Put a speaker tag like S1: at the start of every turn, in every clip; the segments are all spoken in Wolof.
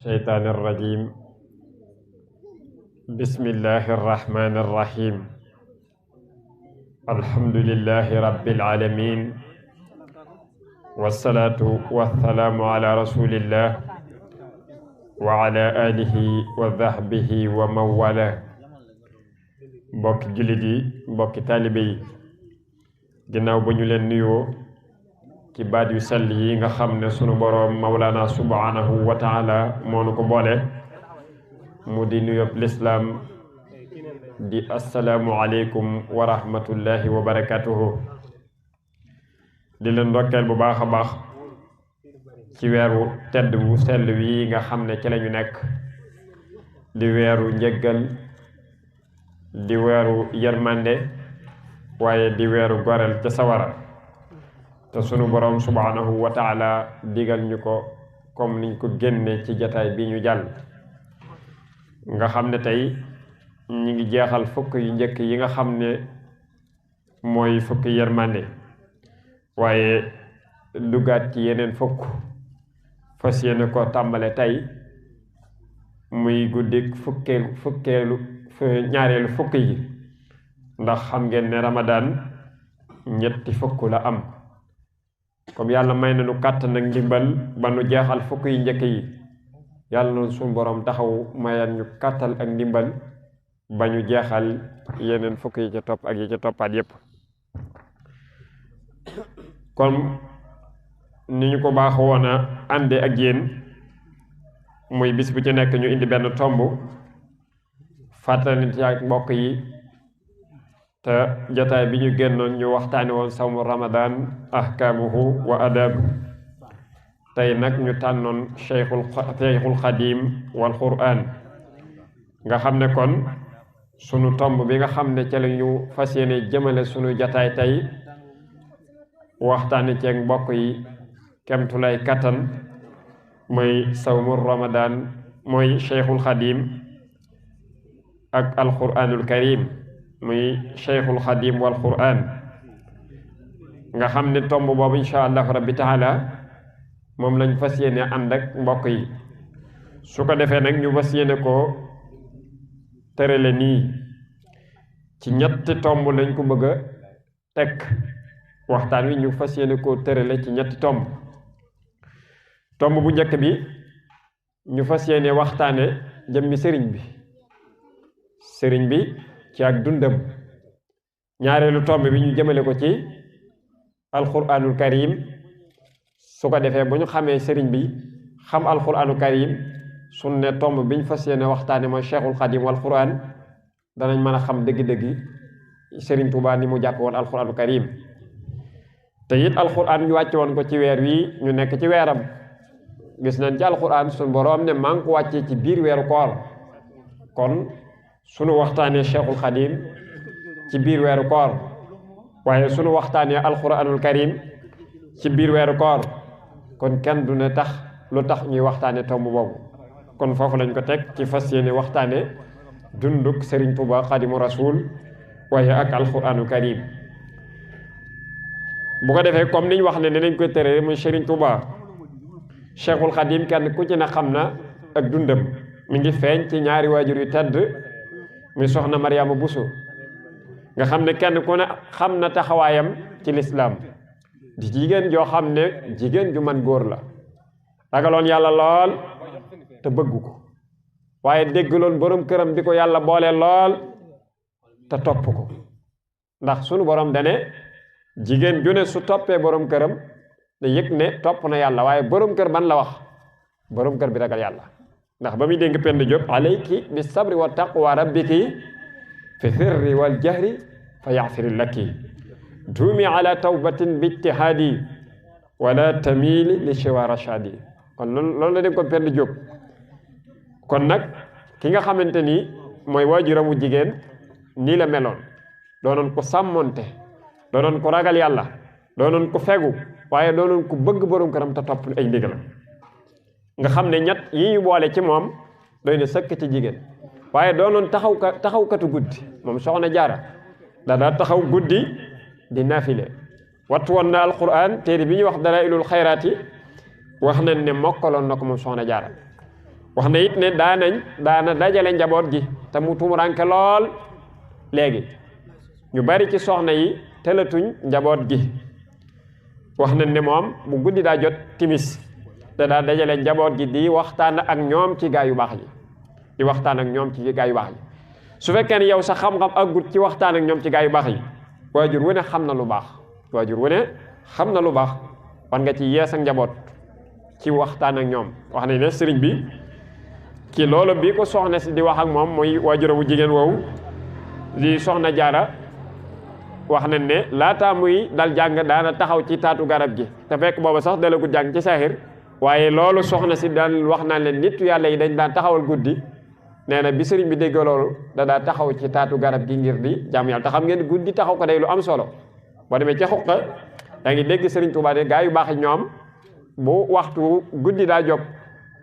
S1: الشيطان الرجيم بسم الله الرحمن الرحيم الحمد لله رب العالمين والصلاة والسلام على رسول الله وعلى آله وصحبه ومن والاه mbokki jullit yi mbokki taalibe yi ginnaaw ba ñu leen nuyoo ci baat yu sell yi nga xam ne sunu boroom mawlaana subhanahu wa taala moo nu ko boole mu di nuyoob lislaam di assalaamu aleykum wa rahmatullahi wa barakatuhu di leen ndokkeel bu baax a baax ci weeru tedd wu sell wi nga xam ne ci lañu nekk di weeru njëggal di weeru yërmande waaye di weeru goreel ca sawara te sunu boroom subhanahu wa taala digal ñu ko comme niñ ko génne ci jataay bi ñu jàll nga xam ne tey ñi ngi jeexal fukk yu njëkk yi nga xam ne mooy fukki yërmande waaye duggaat ci yeneen fukk fas yéene ko tàmbale tey muy guddik ñaareelu fukk yi ndax xam ngeen ne Ramadan ñetti fukk la am comme yàlla may na nu kàttan ak ndimbal ba nu jeexal fukk yi njëkk yi yàlla na suñu boroom taxaw mayal ñu kàttal ak ndimbal ba ñu jeexal yeneen fukk yi ca topp ak yi ca toppaat yépp kon ni ñu ko baax woon a ànde ak yéen muy bis bu ci nekk ñu indi benn tomb fàttali ci ak mbokk yi te jataay bi ñu génnoon ñu waxtaani woon sawmu ramadan ahkaamuhu wa adabu tey nag ñu tànnoon cheikhul xadim wal quran nga xam ne kon sunu tomb bi nga xam ne ca la ñu fas yéene jëmale sunu jataay tey waxtaani ceeg mbokk yi kemtulay kattan mooy sawmu ramadan mooy cheikhul xadim ak alquranul karim muy cheikhul xadim wal quran nga xam ne tomb boobu insha allahu rabbi taala moom lañ fas yéene ànd ak mbokk yi su ko defee nag ñu fas yéene ko tërale nii ci ñetti tomb lañ ko bëgg a teg waxtaan wi ñu fas yéene koo tërale ci ñetti tomb bu njëkk bi ñu fas yéene waxtaane jëmmi sëriñ bi ci ak dundam ñaareelu tomb bi ñu jëmale ko ci alquranul karim su ko defee bu ñu xamee sëriñ bi xam alquranul karim sun ne tomb biñ fas yéene waxtaane mooy cheikhul xadim wal quran danañ mën a xam dëgg-dëgg sëriñ Tuubaa ni mu jàppe woon alquranul karim te it alquran ñu wàcce woon ko ci weer wi ñu nekk ci weeram gis nañ ci alquran suñ boroom ne maa ngi ko wàccee ci biir weeru koor kon sunu waxtaanee cheikhul xadim ci biir weeru koor waaye sunu waxtaanee alquranul karim ci biir weeru koor kon kenn du ne tax lu tax ñuy waxtaane tomb boobu kon foofu lañ ko teg ci fas yéene waxtaane dunduk Serigne Touba xadimu rasul waaye ak alquranul karim bu ko defee comme niñ wax ne dinañ koy tëree muy Serigne Touba cheikhul xadim kenn ku ci ne xam na ak dundam mi ngi feeñ ci ñaari waajur yu tedd muy soxna Mariama Bousso nga xam ne kenn ku ne xam na taxawaayam ci lislaam di jigéen joo xam ne jigéen ju man góor la ragaloon yàlla lool te bëggu ko waaye déggaloon borom këram di ko yàlla boole lool te topp ko ndax sunu borom dane jigéen ju ne su toppee borom këram da yëg ne topp na yàlla waaye borom kër ban la wax borom kër bi ragal yàlla ndax ba muy dénk Penda Diop alayki bi sabri wa taqwa rabbiki fi sirri wal jahri fa yaxfiri laki duumi ala tawbatin bi ijtihaadi wala tamili li shiwa rashadi kon loolu la dénk ko Penda Diop kon nag ki nga xamante ni mooy waajuramu jigéen nii la meloon doonoon ko sàmmonte doonoon ko ragal yàlla doonoon ko fegu waaye doonoon ko bëgg borom këram te topp ay ndigalam nga xam ne ñett yi ñu boole ci moom doy na sëkk ci jigéen waaye doonoon taxawkatu guddi moom soxna jaara daa taxaw guddi di nafile wattu woon na alquran téere bi ñuy wax dalailul xayraat yi wax nañ ne mokkaloon na ko moom soxna jaara wax na it ne daana dajale njaboot gi te mu tumuranke lool léegi ñu bari ci soxna yi telatuñ njaboot gi wax nañ ne moom bu guddi daa jot timis da daa dajale njaboot gi di waxtaan ak ñoom ci gaa yu baax yi di waxtaan ak ñoom ci gaa yu baax yi su fekkee ne yow sa xam-xam aggut ci waxtaan ak ñoom ci gaa yu baax yi waajur wu ne xam na lu baax waajur wu ne xam na lu baax war nga ci yees ak njaboot ci waxtaan ak ñoom wax nañ ne sëriñ bi ci loolu bi ko soxna si di wax ak moom muy waajuramu jigéen woowu di soxna jaara wax nañ ne laataa muy dal jàng daana taxaw ci taatu garab gi te fekk booba sax dalagut jàng ci saaxir waaye loolu soxna si daan wax naan leen nit yàlla yi dañ daan taxawal guddi nee na bi sëriñ bi dégg loolu da daa taxaw ci taatu garab gi ngir di jàmm yàlla te xam ngeen guddi taxaw ko day lu am solo boo demee ca xuqa da ngi dégg sëriñ Tuubaa de gaa yu baax ñoom bu waxtu guddi daa jóg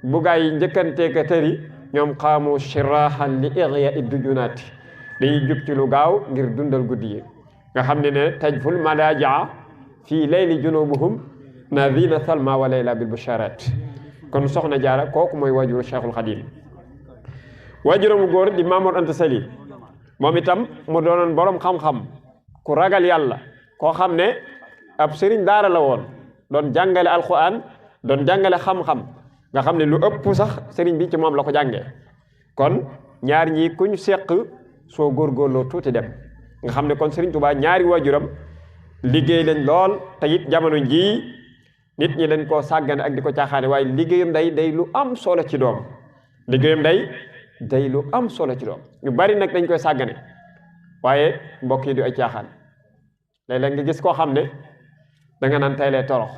S1: bu gaa yi njëkkanteeka tëri ñoom xaamu shirahan li ighya iddujunaati dañuy jug ci lu gaaw ngir dundal guddi yi nga xam ne tajful madajaa fii layli junubuhum nadina salma wa layla bil busharat kon soxna jaara kooku mooy waajuru Cheikhul Khadim waajuramu góor di Mamoor Anta Sali moom itam mu doonoon borom xam-xam ku ragal yàlla koo xam ne ab sëriñ daara la woon doon jàngale alquran doon jàngale xam-xam nga xam ne lu ëpp sax sëriñ bi ci moom la ko jàngee kon ñaar ñi kuñ seq soo góorgóorloo tuuti dem nga xam ne kon sëriñ Tuubaa ñaari waajuram liggéey lañ lool te it jamono jii nit ñi dañ koo sàggane ak di ko caaxaane waaye liggéeyam day lu am solo ci doom liggéeyam day lu am solo ci doom ñu bari nag dañ koy sàggane waaye mbokk yi du ay caaxaan léeg-léeg nga gis koo xam ne da nga naan tey lay torox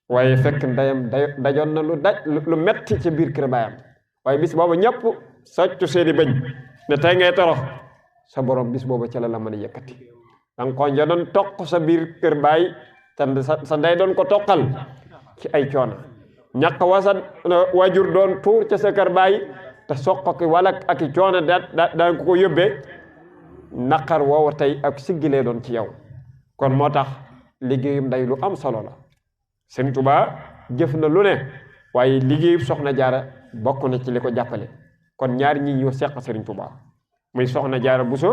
S1: waaye fekk ndeyam dajoon na lu metti ci biir kër baayam waaye bis booba ñëpp soccu seeni bëñ ne tey ngay torox sa borom bis booba ca la mën a yëkkati danga ko doon toq sa biir kër baay te sa ndey doon ko toqal ci ay coono ñàkk wasa waajur doon tuur ca sa kër baay te soq ki wala ak i coono daan ko yóbbee naqar woowa tey ak siggilee doon ci yow kon moo tax liggéeyum day lu am solo la Sëriñ Tuubaa jëf na lu ne waaye liggéeyub soxna jaara bokk na ci li ko jàppale kon ñaari ñi ñoo seq Sëriñ Tuubaa muy soxna jaara Buso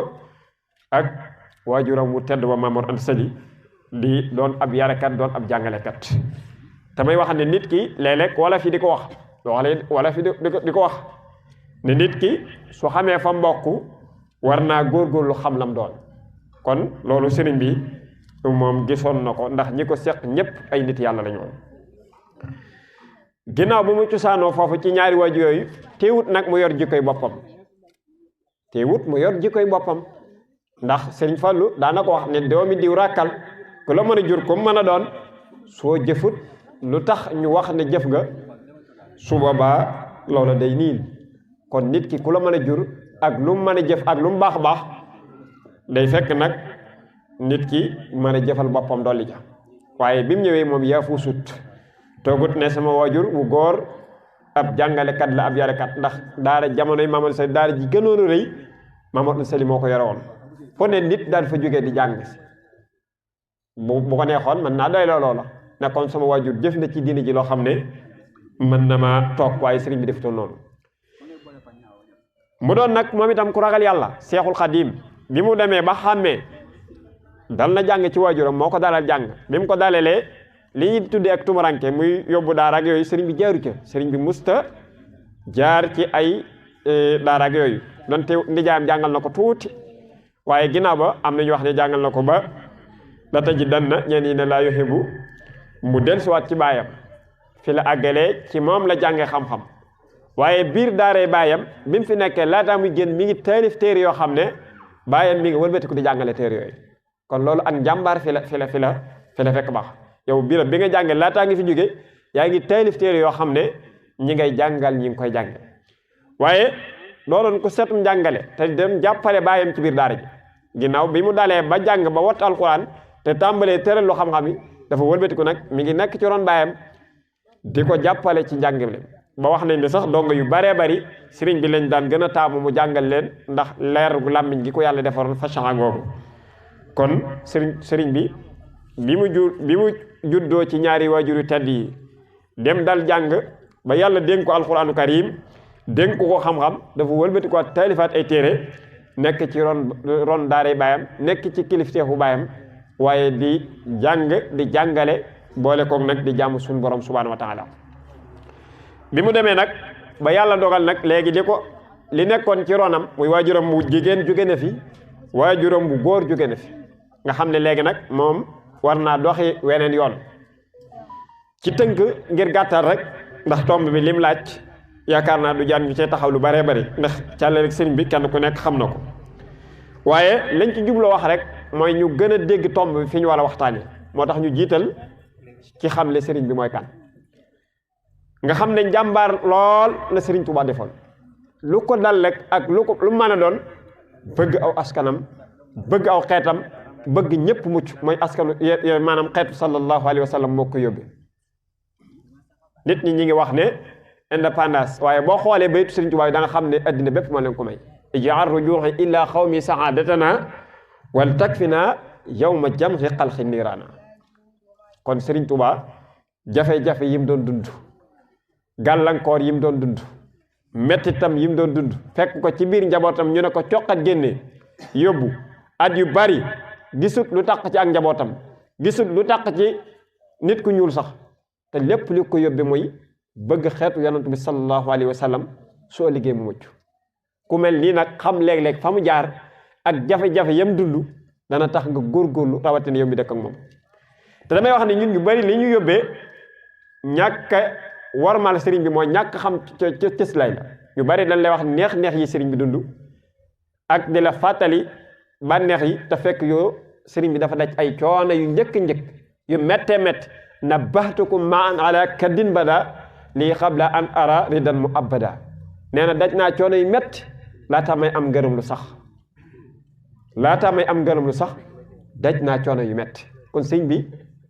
S1: ak waajuram wu tedd ba Mamoor Anta Sali di doon ab yarakat doon ab jàngalekat tamay wax ne nit ki léeg-léeg wala fi di ko wax wala fi di ko wax ne nit ki su xamee fa mbokk war naa góorgóorlu xam lam doon kon loolu sëriñ bi moom gisoon na ko ndax ñi ko seq ñépp ay nit yàlla lañu woon ginnaaw bu mu cosaanoo foofu ci ñaari waajur yooyu teewut nag mu yor jikkoy boppam ndax sëriñ Fallu daana ko wax ne doomi diw ràkkal ku la mën a jur ko mën a doon soo jëfut lu tax ñu wax ne jëf nga su boobaa loola day niin kon nit ki ku la mën a jur ak lu mu mën a jëf ak lu mu baax baax day fekk nag nit ki mën a jëfal boppam dolli ja waaye bi mu ñëwee moom yaa fu sut toogut ne sama waajur wu góor ab jàngalekat la ab yarekat ndax daara jamonoy Mamoor Anta Sali daara ji gënoon a rëy Mamoor Anta Sali moo ko yore woon foo ne nit daal fa jógee di jàng bu ko neexoon mën naa doy loola ne kon sama waajur jëf na ci diini ji loo xam ne mën na ma toog waaye sëriñ bi defutoon noonu mu doon nag moom itam ku ragal yàlla Seexul Xadiim bi mu demee ba xàmmee dal na jàng ci waajuram moo ko dalal jàng bi mu ko dalalee li ñuy tuddee ak tumuranke muy yóbbu daara ak yooyu sëriñ bi jaaru ca sëriñ bi musta jaar ci ay daara ak yooyu donte nijaayam jàngal na ko tuuti waaye ginnaaw ba am na ñu wax ne jàngal na ko ba la taji dan na ñeen yi ne laa yuhibbu mu dellusiwaat ci baayam fi la àggalee ci moom la jàngee xam-xam waaye biir daaree baayam bi mu fi nekkee laataa muy génn mi ngi taalif téere yoo xam ne baayam mi ngi wëlbatiku di jàngale téere yooyu kon loolu ak njàmbaar fi la fekk baax yow biir bi nga jàngee laataa ngi fi jóge yaa ngi taalif téere yoo xam ne ñi ngay jàngal ñi ngi koy jànge waaye looloon ku setum njàngale te dem jàppale baayam ci biir daara ji ginnaaw bi mu dalee ba jàng ba wat alquran te tàmbalee tëral lu xam-xam yi dafa wëlbatiku nag mi ngi nekk ci ron baayam di ko jàppale ci njàngale ba wax nañ ne sax dongo yu baree bari sëriñ bi lañ daan gën a taamu mu jàngal leen ndax leer gu làmmiñ gi ko yàlla defaroon façon googu kon sëriñ bi mu juddoo ci ñaari waajuru tedd yi dem dal jàng ba yàlla dénk ko alquranu karim dénk ko xam-xam dafa wëlbati ko taalifaat ay téere nekk ci ron daaray baayam nekk ci kilifteefu baayam waaye di jàng di jàngale boole koog nag di jàmm suñu borom subhanahu wa taala bi mu demee nag ba yàlla dogal nag léegi li nekkoon ci ronam muy waajuram bu jigéen jóge na fi waajuram bu góor jóge na fi nga xam ne léegi nag moom war naa doxi weneen yoon ci tënk ngir gàttal rek ndax tomb bi lim laaj yaakaar naa du jaan ñu cee taxaw lu baree bari ndax càlle rek sëriñ bi kenn ku nekk xam na ko waaye lañ ci jubloo wax rek mooy ñu gën a dégg tomb bi fi ñu war a waxtaane moo tax ñu jiital ci xamle sëriñ bi mooy kan nga xam ne njàmbaar lool la sëriñ Tuubaa defoon lu ko dal rek ak lu mën a doon bëgg aw askanam bëgg aw xeetam bëgg ñëpp mucc mooy askanu maanaam xeetu sallallahu alayhi wa sallam moo ko yóbbe nit ñi ngi wax ne indépendance waaye boo xoolee baytu sëriñ Tuubaa da nga xam ne addina bépp moo leen ko may ij'al rujuu'i illa xawmi sa'adatana wal takfina yawma jam'i xalqi niiraana kon sëriñ Tuubaa jafe-jafe yi mu doon dund gàllankoor yi mu doon dund mettitam yi mu doon dund fekk ko ci biir njabootam ñu ne ko coqat génne yóbbu at yu bari gisut lu taq ci ak njabootam gisut lu taq ci nit ku ñuul sax te lépp li ko yóbbe mooy bëgg xeetu yonent bi sallallahu alayhi wa sallam soo liggéey mu mucc ku mel nii nag xam léeg-léeg fa mu jaar ak jafe-jafe yam dund dana tax nga góorgóorlu rawatina yow mi dëkk ak moom te damay wax ne ñun ñu bari li ñu yóbbee ñàkk warmal sëriñ bi mooy ñàkk xam cëslaay la ñu bari dañ lay wax neex-neex yi sëriñ bi dund ak di la fàttali bànneex yi te fekk yoo sëriñ bi dafa daj ay coono yu njëkk yu méttee métt na baxtukum ma an ala kaddin bada lii xabla an ara ridan mu abada nee na daj naa coono yu métti laataa may am ngërëm lu sax daj naa coono yu métti kon sëriñ bi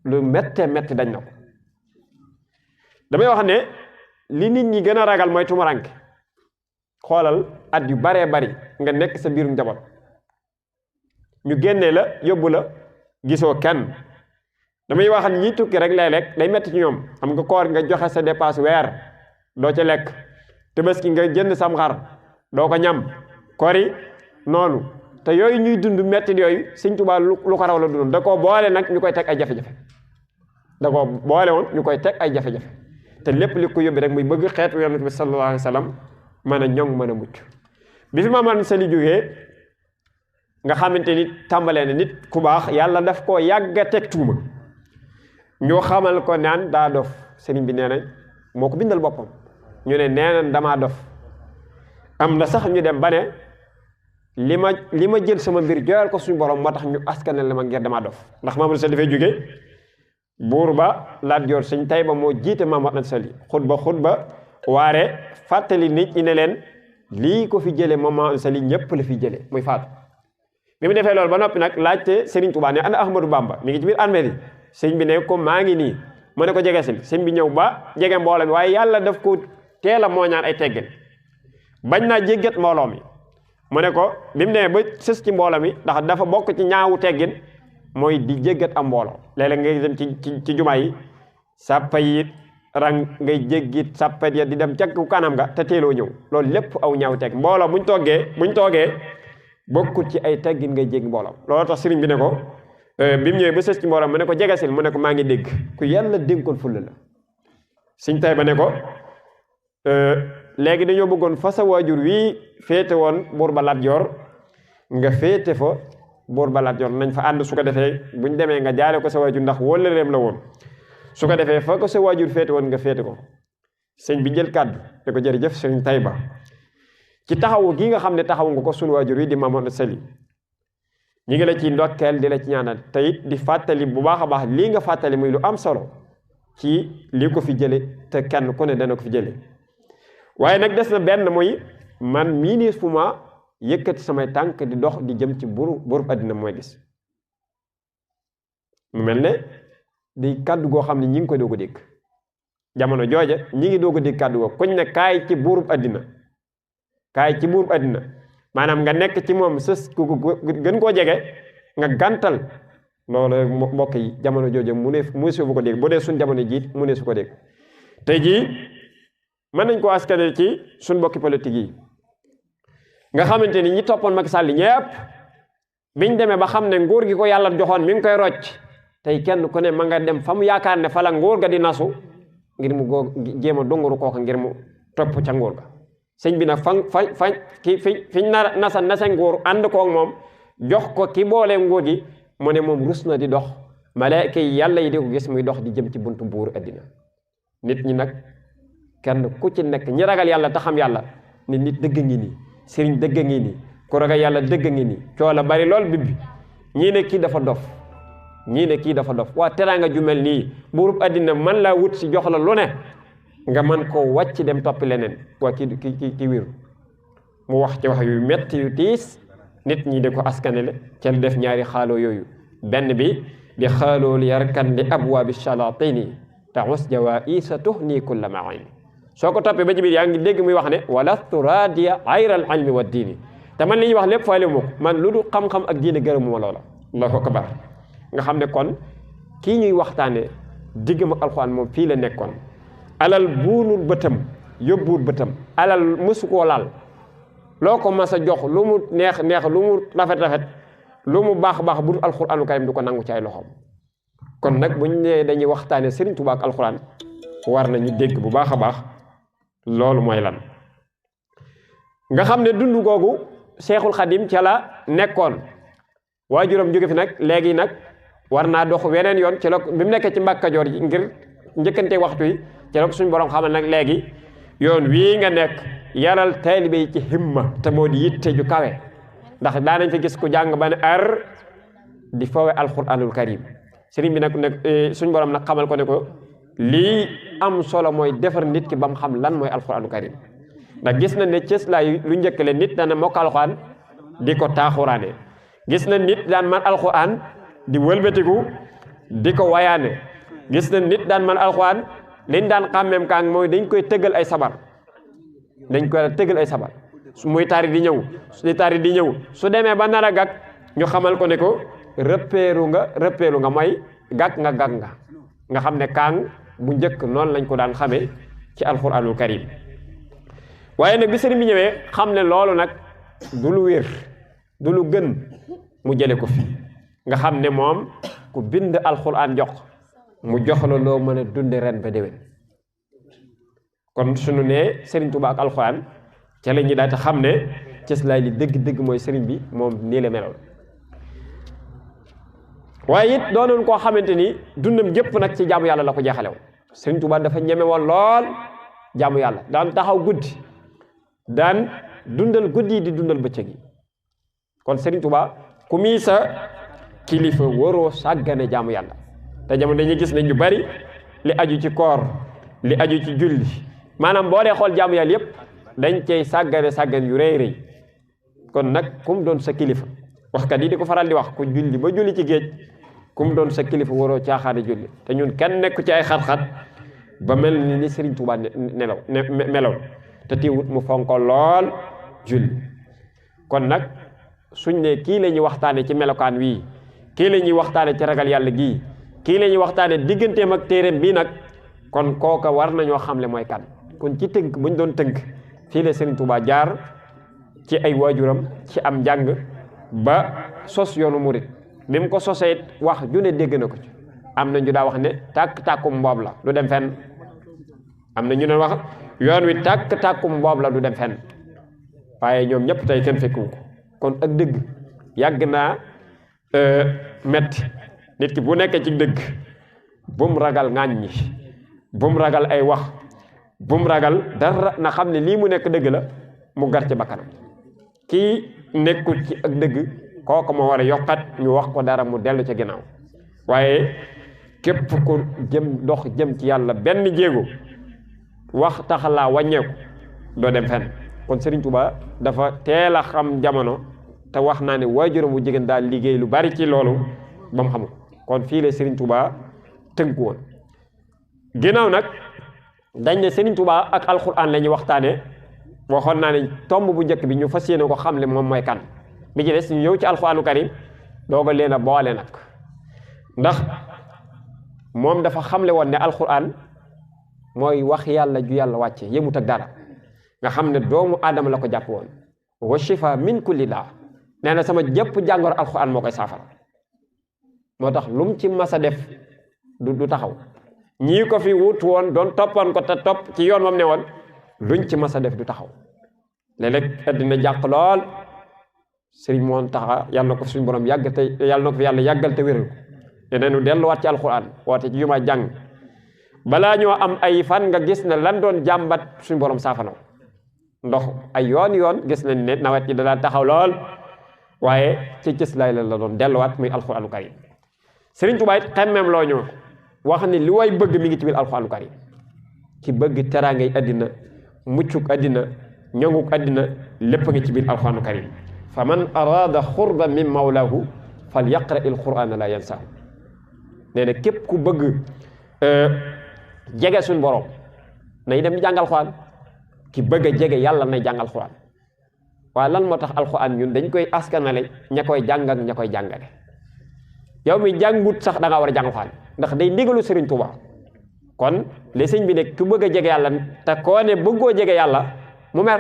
S1: lu méttee métti dañ na ko damay wax ne li nit ñi gën a ragal mooy tumuranke xoolal at yu baree bari nga nekk sa biiru njaboot ñu génnee la yóbbu la gisoo kenn damay wax ne ñi tukki rek léeg-léeg day metti ci ñoom xam nga koor nga joxe sa dépasse weer doo ca lekk Tabaski nga jënd sam xar doo ko ñam kori noonu te yooyu ñuy dund metti yooyu Sëñ Tuubaa lu ko raw la dund da koo boole nag ñu koy teg ay jafe-jafe da koo boole woon ñu koy teg ay jafe-jafe te lépp li ko yóbbi rek muy bëgg xeetu yonent bi sallallahu alayhi wa sallam mën a ñoŋ mën a mucc bi fi Maam Mor Sali jógee nga xamante ni tàmbalee na nit ku baax yàlla daf koo yàgg a teg tuuma ñoo xamal ko naan daa dof sëriñ bi nee na moo ko bindal boppam ñu ne nee na damaa dof am na sax ñu dem ba ne li ma jël sama mbir jooyal ko suñu borom moo tax ñu askanal la ma ngir damaa dof ndax Maam Mor Sali dafay jógee buur ba Lat Joor Sëñ Tayba moo jiite Maam Mor Sali xutba waare fàttali nit ñi ne leen lii ko fi jëlee Maam Mor Sali ñëpp la fi jëlee muy faatu bi mu defee loolu ba noppi nag laajte Serigne Touba ne ana Ahmadou Bamba mi ngi ci biir almeri sëñ bi ne ko maa ngi nii mu ne ko jegesil sëñ bi ñëw ba jege mbooloo mi waaye yàlla daf ko teel a mooñaan ay teggin bañ naa jéggat mbooloo mi mu ne ko bi mu demee ba sës ci mbooloo mi ndax dafa bokk ci ñaawu teggin mooy di jéggat am mbooloo léeg-léeg ngay dem ci jumaa yi sàppa yi rang ngay jéggit sàppat ya di dem ca kanam nga te teeloo ñëw loolu lépp aw ñaaw teg mbooloo buñ toogee bokkut ci ay teggin ngay jéggi mbooloo loolu tax sëriñ bi ne ko bi mu ñëwee ba sës ci mbooloo mu ne ko jegesil mu ne ko maa ngi dégg ku yàlla dénkoon fulla la Sëñ Tayba ne ko léegi dañoo bëggoon fa sa waajur wii féete woon buur ba Lat Joor nga féete fa buur ba Lat Joor nañ fa ànd su ko defee buñ demee nga jaale ko sa waajur ndax wóllëreem la woon su ko defee fa ko sa waajur féete woon nga féete ko sëñ bi jël kàddu ne ko jërëjëf Sëñ Tayba ci taxawu gi nga xam ne taxawu nga ko sunu waajur wi di Maam Mor Sali ñi ngi la ci ndokkeel di la ci ñaanal te it di fàttali bu baax a baax lii nga fàttali muy lu am solo ci lii ko fi jële te kenn ku ne dana ko fi jële waaye nag des na benn muy man mii nii fu ma yëkkati samay tànk di dox di jëm ci buurub àddina mooy gis mu mel ne di kàddu goo xam ne ñi ngi koy doog a dégg jamono jooja ñi ngi doog a dégg kàddu goo kuñ ne kaay ci buurub àddina maanaam nga nekk ci moom sës ku gën koo jege nga gàntal loolu mbokk yi jamono jooja mu ne su ko dégg bu dee suñ jamono jiit mu ne su ko dégg tey jii mën nañ koo askane ci suñ bokki politique yi nga xamante ni ñi toppoon Macky Sall ñëpp biñ demee ba xam ne nguur gi ko yàlla joxoon mi ngi koy rocc tey kenn ku ne ma nga dem fa mu yaakaar ne fa la nguur ga di nasu ngir mu goo jéem a dunguru kooka ngir mu topp ca nguur ga sëñ bi nag fiñ nasa nguur ànd koog moom jox ko ki boole nguur gi mu ne moom rus na di dox malaaka yi yàlla yi di ko gis muy dox di jëm ci buntu buur addina nit ñi nag kenn ku ci nekk ñi ragal yàlla te xam yàlla ne nit dëgg ngi nii sëriñ dëgg ngi nii ku ragal yàlla dëgg ngi nii coola bari lool bibbi ñii ne kii dafa dof ñii ne kii dafa dof waa teraanga ju mel nii buurub addina man laa wut si jox la lu ne nga man koo wàcc dem toppi leneen waa ki wéru mu wax ci wax yu metti yu tiis nit ñi de ko askanele ca def ñaari xaaloo yooyu benn bi di xaalool yarkan li abwaabi shalatini taxus jawaisa tuhni kulla maini soo ko toppee ba ci biir yaa ngi dégg muy wax ne wala turadia ayra al ilmi wa diini te man li ñuy wax lépp faale moo ko man lu dul xam-xam ak diine gërëmu ma loola allahu akbar nga xam ne kon kii ñuy waxtaane diggam ak alxuraan moom fii la nekkoon alal buunul bëtam yóbbuwul bëtam alal mësu koo laal loo ko mas a jox lu mu neex lu mu rafet lu mu baax bu dul alxuraanu karim du ko nangu ci ay loxoom kon nag bu ñu nee dañuy waxtaane Serigne Touba ak alxuraan war nañu dégg bu baax a baax loolu mooy lan nga xam ne dund googu Seexul Xadim ca la nekkoon waajuram jóge fi nag léegi nag war naa dox weneen yoon ci la bi mu nekkee ci Mbàkke Kajoor ji ngir njëkkante waxtu yi ci la ko suñu borom xamal nag léegi yoon wii nga nekk yaral taalibe yi ci himma te moo di yitte ju kawe ndax daanañ fi gis ku jàng ba ne ar di foowe alquranul karim sëriñ bi nag suñu borom nag xamal ko ne ko lii am solo mooy defar nit ki ba mu xam lan mooy alquranul karim ndax gis na ne cëslaay lu njëkk le nit dana mokk alquran di ko taaxuraane gis na nit daan man alquran di wëlbatiku di ko wayaane gis na nit daan man alquran liñ daan xàmmeem kaang mooy dañ koy tëggal ay sabar muy tari di ñëw su demee ba nar a gàgg ñu xamal ko ne ko rëppeelu nga mooy gàgg nga xam ne kaang bu njëkk noonu lañ ko daan xamee ci alquranul karim waaye nag bi sëriñ bi ñëwee xam ne loolu nag du lu wér du lu gën mu jële ko fi nga xam ne moom ku bind alquran jox mu jox la loo mën a dunde ren ba déwén kon suñu nee Serigne Touba ak alxuraan ca la ñuy daal di xam ne cëslaay li dëgg-dëgg mooy Serigne bi moom nii la meloon waaye it doonoon koo xamante ni dundam jëpp nag ci jaamu yàlla la ko jeexalew Serigne Touba dafa ñeme woon lool jaamu yàlla daan taxaw guddi daan dundal guddi yi di dundal bëccëg yi kon Serigne Touba ku mii sa kilifa waroo sàggane jaamu yàlla te jamono dañuy gis ne ñu bari li aju ci koor li aju ci julli maanaam boo dee xool jaamu yàlla yëpp dañ cey sàggane yu rëy kon nag kum doon sa kilifa waxkat yi di ko faral di wax ku julli ba julli ci géej kum doon sa kilifa waroo caaxaane julli te ñun kenn nekku ci ay xat-xat ba mel ni Serigne Touba meloon te teewut mu fonko lool julli kon nag suñ ne kii la ñuy waxtaane ci melokaan wii kii la ñuy waxtaane ci ragal yàlla gii kii la ñuy waxtaane digganteem ak téereem bii nag kon kooka war nañoo xamle mooy kan kon ci tënk buñ doon tënk fii la Serigne Touba jaar ci ay waajuram ci am njàng ba sos yoonu murit bi mu ko sosee wax ju ne dégg na ko ci am na ñu daa wax ne tàkk-tàkkum mboob la du dem fenn am na ñu doon wax yoon wi tàkk-tàkkum mboob la du dem fenn waaye ñoom ñëpp tey kenn fekku ko kon ak dëgg yàgg naa metti nit ki bu nekkee ci dëgg bu mu ragal ŋàññi bu mu ragal ay wax bu mu ragal dara na xam ne lii mu nekk dëgg la mu gar ci bakkanam kii nekkul ci ak dëgg kooku ma war a yokkat ñu wax ko dara mu dellu ca ginnaaw waaye képp ku dox jëm ci yàlla benn jéego wax tax laa wàññeeku doo dem fenn kon Serigne Touba dafa teel a xam jamono te wax naa ne waajuram bu jigéen daal liggéey lu bari ci loolu ba mu xam ko kon fii la Serigne Touba tënku woon ginnaaw nag dañ ne Serigne Touba ak alxuraan la ñuy waxtaane waxoon naa ne tomb bu njëkk bi ñu fas yéene ko xamle moom mooy kan bi ci des ñu ñëw ci alxuraanu karim dooga leen a boole nag ndax moom dafa xamle woon ne alxuraan mooy wax yàlla ju yàlla wàcce yëmut ak dara nga xam ne doomu aadama la ko jàpp woon wa shifa min kulli daa nee na sama jëpp jàngoro alxuraan moo koy saafara moo tax lu mu ci mas a def du taxaw ñii ko fi wut woon doon toppoon ko te topp ci yoon moom ne woon luñ ci mas a def du taxaw léeg-léeg addina jàq lool sëriñ moon taxa yàlla na ko suñu borom yàgg te yàlla na ko fi yàlla yàggal te wéral ko neneenu delluwaat ci alxuraan woote ci jumaa jàng balaa ñoo am ay fan nga gis ne lan doon jàmbat suñu borom saafana ndox ay yoon gis nañ ne nawet yi da taxaw lool waaye ci gis lay la doon delluwaat muy alxuraanu karim Sëriñ Tuubaa it xemmeem loo ñu wax ni li way bëgg mi ngi ci biir alxuraanu karim ci bëgg teraangay addina muccuk addina ñonguk addina lépp ngi ci biir alxuraanu karim fa man arada xurba min mawlahu fal yaqra il qur'ana la yansahu nee na képp ku bëgg jege suñ borom nay dem jàng alxuraan ki bëgg a jege yàlla nay jàng alxuraan waaye lan moo tax alxuraan ñun dañ koy askanale ña koy jàng ak ña koy jàngale yow mi jàngut sax da ngaa war a jàng alxuraan ndax day ndigalu Sëriñ Tuuba kon li sëñ bi ne ku bëgg a jege yàlla te koo ne bëggoo jege yàlla mu mer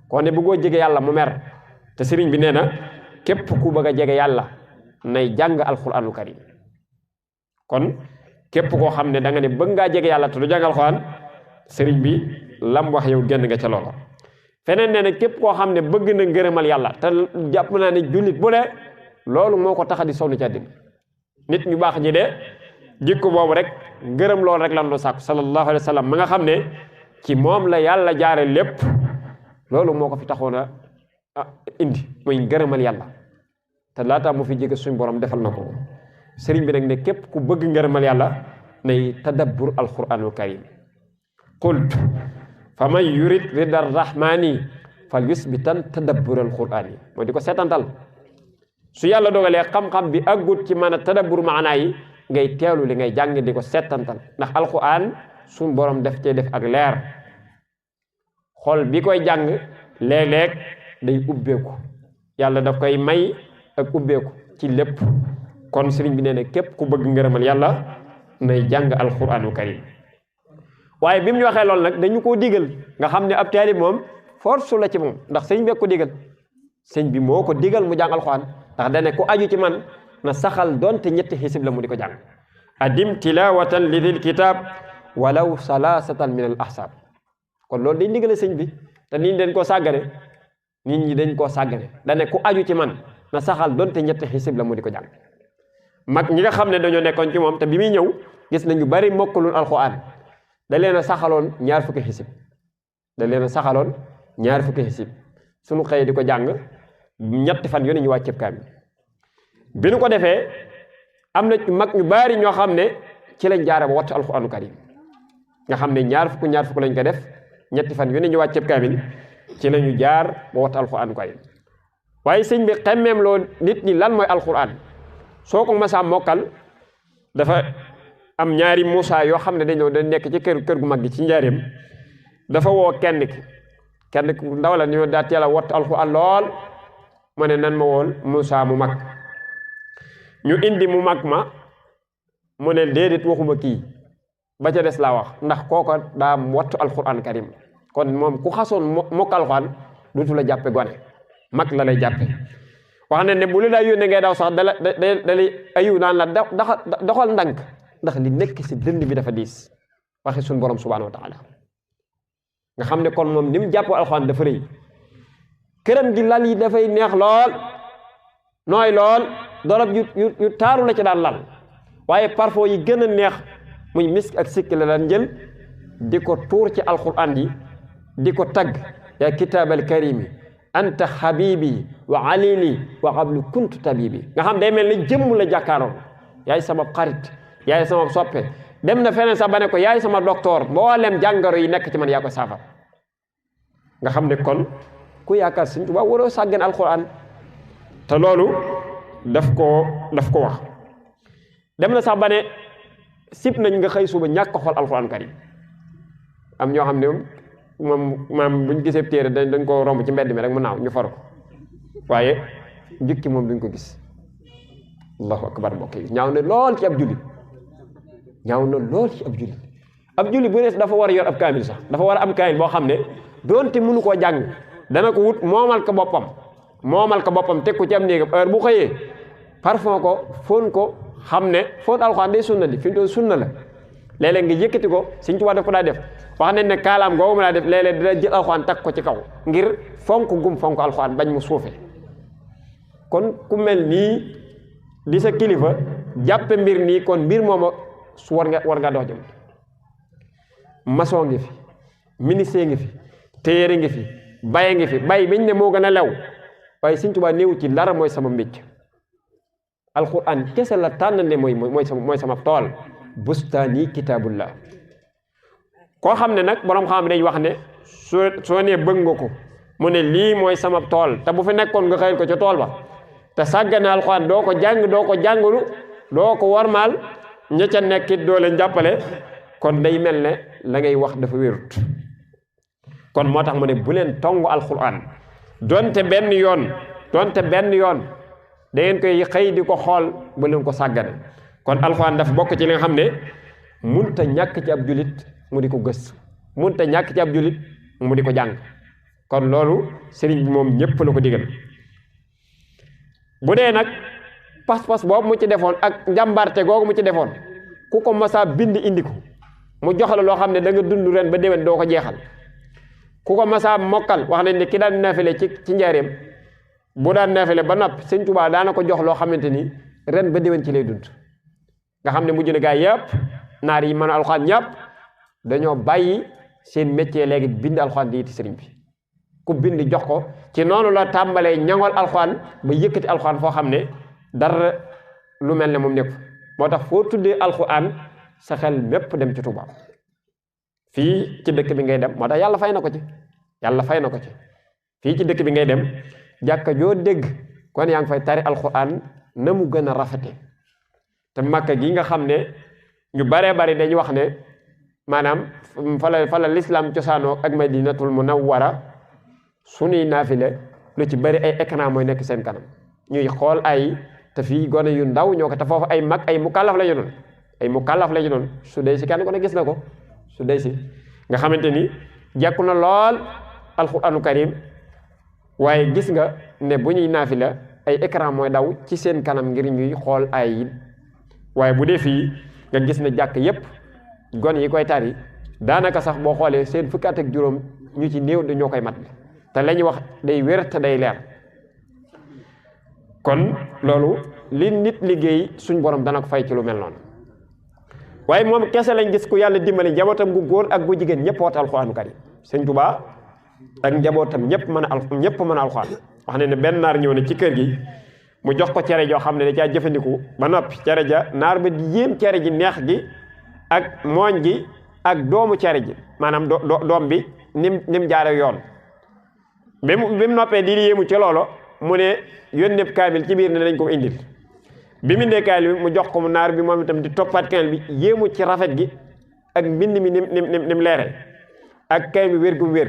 S1: koo ne bëggoo jege yàlla mu mer te sëriñ bi nee na képp ku bëgg a jege yàlla nay jàng alxuraanu karim kon képp koo xam ne da nga ne bëgg ngaa jege yàlla te du jàng alxuraan sëriñ bi lam wax yow génn nga ca loola feneen nee na képp koo xam ne bëgg na ngërëmal yàlla te jàpp naa ne jullit bu ne loolu moo ko tax a di sonn ci àddina nit ñu baax ñi de jikko boobu rek ngërëm loolu rek lan doon sàkku sallallahu alayhi wa sallam ma nga xam ne ci moom la yàlla jaare lépp loolu moo ko fi taxoon a indi muy ngërëmal yàlla te laata mu fi jege suñ borom defal na ko sëriñ bi nag ne képp ku bëgg ngërëmal yàlla nay tadabbur alquranul karim qult fa man yurid rida rahmani fal yusbitan tadabbur alquran yi mooy di ko seetantal su yàlla dogalee xam-xam bi aggut ci mën a tadabbur maanaa yi ngay teelu li ngay jàng di ko seetantal ndax alquran suñ borom def cee def ak leer xol bi koy jàng léeg-léeg day ubbeeku yàlla daf koy may ak ubbeeku ci lépp kon sëriñ bi nee na képp ku bëgg ngërëmal yàlla nay jàng alquranu karim waaye bi mu ñu waxee loolu nag dañu koo digal nga xam ne ab taalib moom force la ci moom ndax sëñ bi ko digal sëñ bi moo ko digal mu jàng alquran ndax dane ku aju ci man na saxal doonte ñetti xisib la mu di ko jàng adim tilawatan li dil kitab walaw salasatan min al ahsab kon loolu day ndigale sëñ bi te nit ñi dañ koo sàggane nit ñi dañ koo sàggane dane ku aju ci man na saxal doonte ñetti xisib la mu di ko jàng mag ñi nga xam ne dañoo nekkoon ci moom te bi muy ñëw gis nañu bari mokkalul alquran da leen a saxaloon ñaar fukki xisib suñu xëy di ko jàng ñetti fan yu ne ñu wàcceeb kaamil bi nu ko defee am na mag ñu bari ñoo xam ne ci lañ jaare ba wattu alquranu karim nga xam ne ñaar fukk lañ ko def ñetti fan yu ne ñu wàcceeb kaamil ci lañu jaar ba wattu alquranu karim waaye sëñ bi xemmeem loo nit ñi lan mooy alquran soo ko masaa mokkal dafa am ñaari Muusa yoo xam ne dañ nekk ci kër gu mag gi ci njaareem dafa woo kenn ki ndaw la ñu daa teel a wattu alquran lool mu ne nan ma wool Muusa mu mag ñu indi mu mag ma mu ne déedéet waxuma kii ba ca des laa wax ndax kooko daa wattu alquran karim kon moom ku xasoon mokk alquran duutu la jàppe gone mag la lay jàppe wax ne bu lu daa yónnee ngay daw sax dali ayu naan la doxal ndànk ndax li nekk si dënd bi dafa diis waxi suñ borom subhanahu wa taala nga xam ne kon moom ni mu jàppoo alxuraan dafa rëy këram gi lal yi dafay neex lool nooy lool dorab yu taaru la ci daan lal waaye parfum yi gën a neex muy misk ak sikki la daan jël di ko tuur ci alxuraan yi di ko tagg yaa kitaabal karimi anta habibi wa alili wa qablu kuntu tabibi nga xam day mel ni jëmm la jàkkaaroon yaay sama xarit yaay sama soppe dem na feneen sax ba ne ko yaay sama docteur mboolem jàngoro yi nekk ci man yaa ko saafar nga xam ne kon ku yaakaar Sëñ Tuubaa waroo sàggan alquran te loolu daf ko wax dem na sax ba ne sib nañ nga xëy suba ñàkk ko xool alquran karim am ñoo xam ne moom maam buñ gisee téere dañ ko romb ci mbedd mi rek mu naaw ñu far ko waaye jukki moom duñ ko gis allahu akbar mbokk yi ñaaw na lool ci ab jullit ab julli bu ne dafa war a yor ab kaamil sax dafa war a am kaamil boo xam ne doonte mënu koo jàng dana ko wut moomal ko boppam teg ko ci am néegam heure bu xëyee parfum ko fóon ko xam ne fóon alxuraan day sunna li fi mu toll sunna la léeg-léeg nga yëkkati ko Sëñ Tuubaa daf ko daa def wax nañ ne kaalaam googu ma daa def léeg-léeg dina jël alxuraan takk ko ci kaw ngir fonk gum fonk alxuraan bañ mu suufee kon ku mel nii di sa kilifa jàppe mbir nii kon mbir mooma su war nga dox jëm maçon ngi fi ministre ngi fi téere ngi fi baye ngi fi bay biñ ne moo gën a lew waaye Sëñ Tuubaa néew ci dara mooy sama mbicc alquran kese la tànn ne mooy sama tool bustaani kitaabullah koo xam ne nag boroom xam dañ wax ne soo nee bëgg nga ko mu ne lii mooy sama tool te bu fi nekkoon nga xëyal ko ca tool ba te sàggane alquran doo ko jàng doo ko jàngulu doo ko warmaal ña ca nekkit doo leen jàppale kon day mel ne la ngay wax dafa wérut kon moo tax mu ne bu leen tongu alquran donte benn yoon da ngeen koy xëy di ko xool ba leen ko sàggane kon alxuraan dafa bokk ci li nga xam ne munta ñàkk ci ab julit mu di ko gës munta ñàkk ci ab julit mu di ko jàng kon loolu sëriñ bi moom ñépp la ko digal bu dee nag pas-pas boobu mu ci defoon ak njàmbarte googu mu ci defoon ku ko masaa bind indi ko mu jox la loo xam ne da nga dund ren ba déwén doo ko jeexal ku ko masaa mokkal wax nañ ne ki daan nafile ci njaareem bu daan nafile ba noppi Sëñ Tuubaa daana ko jox loo xamante ni ren ba déwén ci lay dund nga xam ne mujj na gaa yëpp naar yi mën a alxuraan ñëpp dañoo bàyyi seen métier léegi bind alxuraan di yiti sëriñ bi ku bind jox ko ci noonu la tàmbalee ñaŋol alxuraan ba yëkkati alxuraan foo xam ne dara lu mel ne moom nekk moo tax foo tuddee alxuraan sa xel mépp dem ci Tuubaa fii ci dëkk bi ngay dem moo tax yàlla fay na ko ci fii ci dëkk bi ngay dem jàkka joo dégg kon yaa ngi fay tari alxuraan na mu gën a rafete te Makka gi nga xam ne ñu baree bari dañuy wax ne maanaam fa la lislaam cosaanoo ak Madinatul Munawwara sunuy naafile lu ci bari ay écran mooy nekk seen kanam ñuy xool te fii gone yu ndaw ñoo ko te foofu ay mag ay mukallaf la ñu doon su dee si kenn ko ne gis na ko su dee si nga xamante ni jekku na lool alxuraanu karim waaye gis nga ne bu ñuy naafila ay écran mooy daw ci seen kanam ngir ñuy xool ay yi waaye bu dee fii nga gis ne jàkk yépp gon yi koy tari daanaka sax boo xoolee seen fukki at ak juróom ñu ci néew dañoo koy mat te la ñuy wax day wér te day leer kon loolu li nit liggéey suñ borom dana ko fay ci lu mel noonu waaye moom kese lañ gis ku yàlla dimbali njabootam gu góor ak gu jigéen ñëpp wat alxuraanu karim Sëñ Tuubaa ak njabootam ñëpp mën a alxuraan wax ne benn naar ñëw ne ci kër gi mu jox ko cere joo xam ne da caa jëfandiku ba noppi cere ja naar ba di yéem cere ji neex gi ak mooñ gi ak doomu cere ji maanaam doom bi nim jaare yoon bi mu noppee di yéemu ci loolo mu ne yónnee kaamil ci biir ne dañ ko indil bi mu indee kaamil bi mu jox ko mu naar bi moom itam di toppaat kaamil bi yéemu ci rafet gi ak mbind mi nim leere ak kaamil bi wér gu wér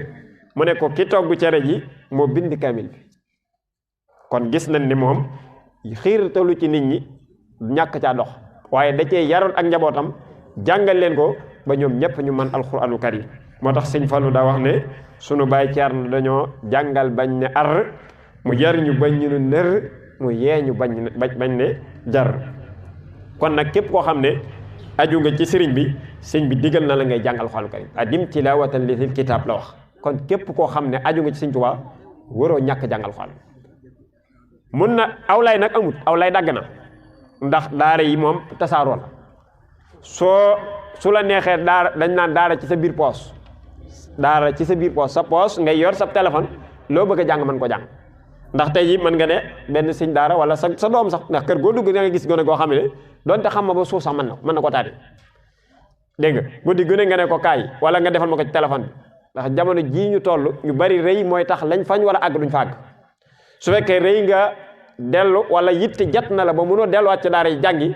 S1: mu ne ko ki togg cere ji moo bind kaamil bi kon gis nañ ni moom xiirtalu ci nit ñi ñàkk caa dox waaye da cee yaroon ak njabootam jàngal leen ko ba ñoom ñëpp ñu mën alxuraanu karim moo tax Sëñ Fallu daa wax ne sunu baay Ceerno dañoo jàngal bañ ne ar mu jar ñu bañ ñu nër mu yee ñu bañ ne jar kon nag képp koo xam ne aju nga ci sëriñ bi sëñ bi digal na la ngay jàng alxuraanu karim adim tilaawatan li kitaab la wax kon képp koo xam ne aju nga ci Sëñ Tuubaa waroo ñàkk jàng alxuraan mun na awlay nag amut awlay dagg na ndax daara yi moom tasaaroo la su la neexee daara dañ naan daara ci sa biir poos sa poos ngay yor sa téléphone loo bëgg a jàng mën ko jàng ndax tey ji mën nga ne benn sëñ daara wala sa doom sax ndax kër goo dugg da nga gis gone goo xam ne donte xam ma ba suuf sax mën na ko taati dégg nga guddi gu ne nga ne ko kaay wala nga defal ma ko ci téléphone bi ndax jamono jii ñu toll ñu bari rëy mooy tax lañ fañ war a àgg duñ fa àgg su fekkee rëy nga dellu wala yitte jat na la ba mënoo delluwaat ci daara yi jàngi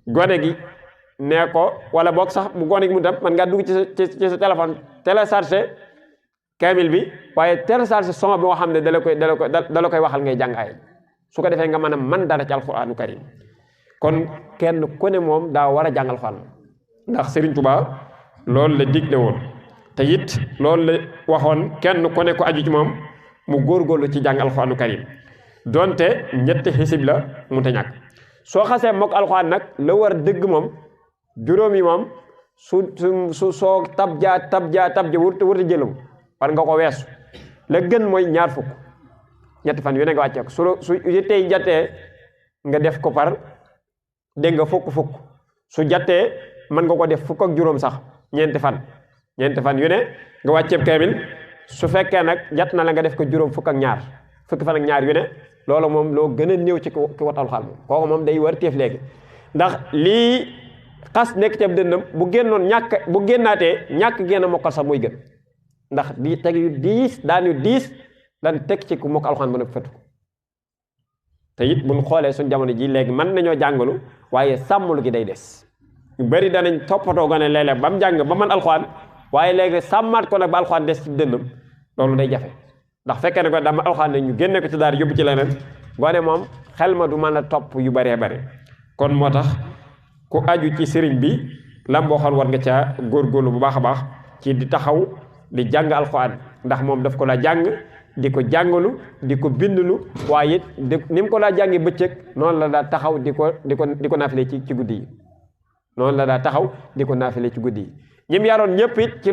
S1: gone gi nee ko wala boog sax bu gone gi mu dem man ngaa dugg ci sa téléphone téléchargé kaamil bi waaye téléchargé son bi nga xam ne dala koy waxal ngay jàng ay su ko defee nga mën a man dara ci alxuraanu karim kon kenn ku ne moom daa war a jàng alxuraan ndax Serigne Touba loolu la digle woon te it loolu la waxoon kenn ku ne ko aju ci moom mu góorgóorlu ci jàng alxuraanu karim donte ñetti xisib la mu te ñàkk soo xasee mook alxuraan nag la war dëgg moom juróom yi moom su soo tab ja wurta jëlum war nga ko weesu la gën mooy ñaar fukk ñetti fan yu ne nga wàccee ko su tey jatee nga def ko par dégg nga fukk su jatee mën nga ko def fukk ak juróom sax ñeenti fan yu ne nga wàcceeb kaamil su fekkee nag jat na la nga def ko juróom fukki fan ak ñaar yu ne loolu moom loo gën a néew ci ki wat alxuraan moom kooku moom day war téef léegi ndax lii xas nekk ci ab dëndam bu génnaatee ñàkk génn mokkal sax muy gën ndax di teg yu diis dan teg ci ku mokk alxuraan ba nëpp fetu te it buñ xoolee suñ jamono ji léegi mën nañoo jàngalu waaye sàmmlu gi day des ñu bari danañ toppatoo gone léeg-léeg ba mu jàng ba man alxuraan waaye léegi sàmmaat ko nag ba alxuraan des ci dënnam loolu day jafe ndax fekkee ne ko dama alxuraan ne ñu génne ko ci daara yóbbu ci leneen gone moom xel ma du mën a topp yu baree bare kon moo tax ku aju ci sëriñ bi lam boo xoon war nga caa góorgóorlu bu baax a baax ci di taxaw di jàng alxuraan ndax moom daf ko la jàng di ko jàngalu di ko bindlu waaye it ni mu ko daa jàngi bëccëg noonu la daa taxaw di ko naafile ci guddi yi noonu la daa taxaw di ko naafile ci guddi yi ñim yaroon ñëpp it ci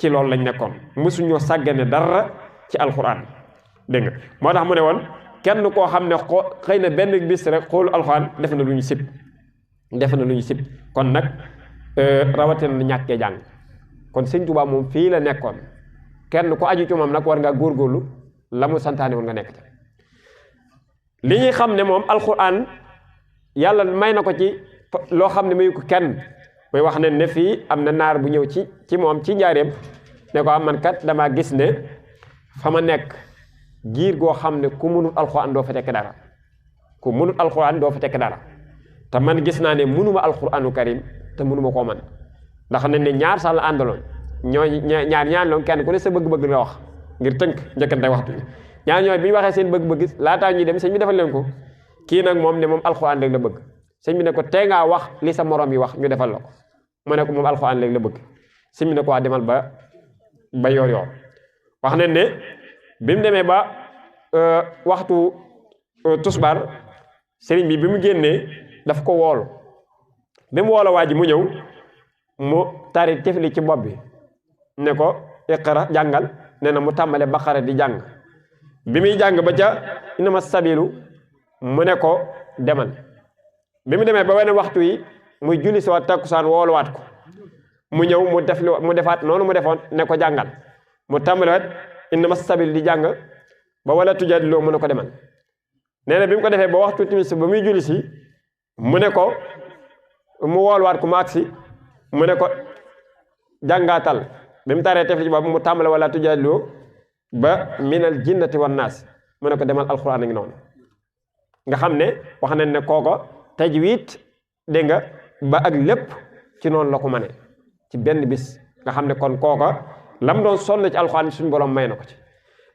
S1: loolu lañ nekkoon mësuñoo sàggane dara ci alxuraan dégg nga moo tax mu ne woon kenn koo xam ne xëy na benn bis rek xoolu alxuraan def na lu ñu sib kon nag rawatina na ñàkkee jàng kon sëñ Tuubaa moom fii la nekkoon kenn ku aju ci moom nag war ngaa góorgóorlu la mu santaane woon nga nekk te li ñuy xam ne moom alxuraan yàlla may na ko ci loo xam ne mayu ko kenn mooy wax ne fii am na naar bu ñëw ci moom ci njaareem ne ko am man kat damaa gis ne fa ma nekk giir goo xam ne ku mënul alxuraan doo fa tekk dara te man gis naa ne mënuma alxuraanu karim te mënuma koo man ndax ne ñaar sax la àndaloon ñaar loon kenn ku ne sa bëgg-bëgg la wax ngir tënk njëkkante waxtu bi ñaar ñooy bi ñu waxee seen bëgg-bëgg laataa ñuy dem sëñ bi defal leen ko kii nag moom ne moom alxuraan rek la bëgg sëñ bi ne ko tee ngaa wax li sa morom yi wax ñu defal la ko mu ne ko moom alxuraan rek la bëgg sëñ bi ne ko waa demal ba yoor wax nañ ne bi mu demee ba waxtu tusbar sëriñ bi mu génnee daf ko woolu bi mu woolo waa ji mu ñëw mu tari tifli ci bopp bi ne ko iqra jàngal nee na mu tàmbale baqara di jàng bi muy jàng ba ca inama sabilu mu ne ko demal bi mu demee ba wenn waxtu yi muy julli si waat takkusaan wooluwaat ko mu ñëw mu defaat noonu mu defoon ne ko jàngal mu tàmbale waat inama sabilu di jàng ba wala tujaadiloo mu ne ko demal nee na bi mu ko defee ba waxtu timis ba muy julli si mu ne ko mu wooluwaat ko mu agsi mu ne ko jàngaatal bi mu taree tefli ci boobu mu tàmbale wala tujaadiloo ba minal jinnati wan naas mu ne ko demal alxuraan a ngi noonu nga xam ne wax nañ ne kooko tajwiid dégg nga ba ak lépp ci noonu la ko mane ci benn bis nga xam ne kon kooka lam doon sonn ci alxuraan suñu borom may na ko ci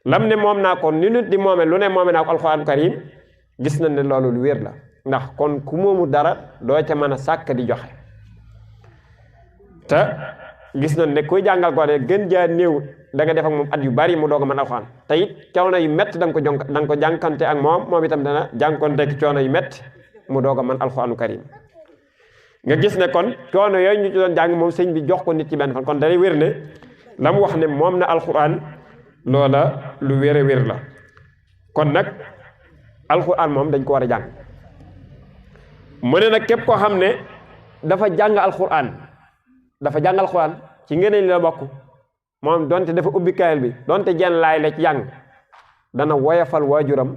S1: lam ne moom naa ko ni nit di moome lu ne moome naa ko alxuraan karim gis nañ ne loolu lu wér la ndax kon ku moomu dara doo ca mën a sàkk di joxe te gis nañ ne kuy jàngal ko de gën jaa néew da nga def ak moom at yu bari mu doog a mën alxuraan te it coono yu métti da nga ko jànkante ak moom itam dana jànkonte ak coono yu métti mu doog a mën alxuraanu karim nga gis ne kon coono yooyu ñu ci doon jàng moom sëñ bi jox ko nit ci benn fan kon day wér ne la mu wax ne moom na alxuraan loola lu wér a wér la kon nag alxuraan moom dañ ko war a jàng mu ne nag képp koo xam ne dafa jàng alxuraan ci ngëneel la bokk moom donte dafa ubbi kaayal bi donte jenn laay la ci jàng dana woyafal waajuram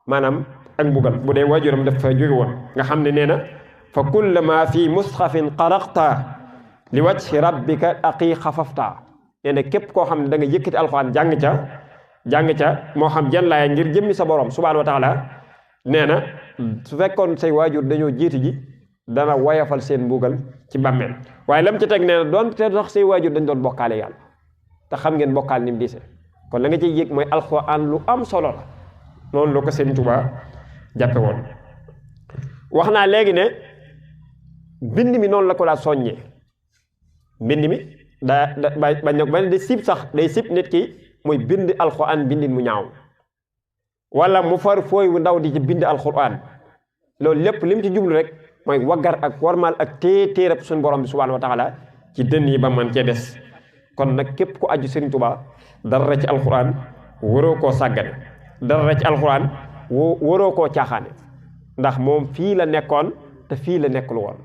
S1: maanaam ak mbugal bu dee waajuram dafa jóge woon nga xam ne nee na fa kullama fi mushafin qaraqta li wajhi rabbika aqi xafafta nee na képp koo xam ne da nga yëkkati alxuraan jàng ca moo xam jenn laay ngir jëmmi sa borom subhaanahu wa taala nee na su fekkoon say waajur dañoo jiitu ji dana woyafal seen mbugal ci bàmmeel waaye lam ci teg nee na doon te sax say waajur dañ doon bokkaale yàlla te xam ngeen bokkaal ni mu diise kon la nga ciy yëg mooy alxuraan lu am solo la noonu la ko Sëñ Tuubaa jàppe woon wax naa léegi ne mbind mi noonu la ko laa soññee mbind mi bañ na ba day sib sax day sib nit ki muy bind alxuraan bindin mu ñaaw wala mu far fooy wu ndaw di ci bind alxuraan loolu lépp li mu ci jublu rek mooy waggar ak warmal ak téerab suñu borom bi subhanahu wa taala ci dënn yi ba man cee des kon nag képp ku aju Serigne Touba dara ci alxuraan waroo koo sàggane dara ci alxuraan waroo koo caaxaane ndax moom fii la nekkoon te fii la nekkul woon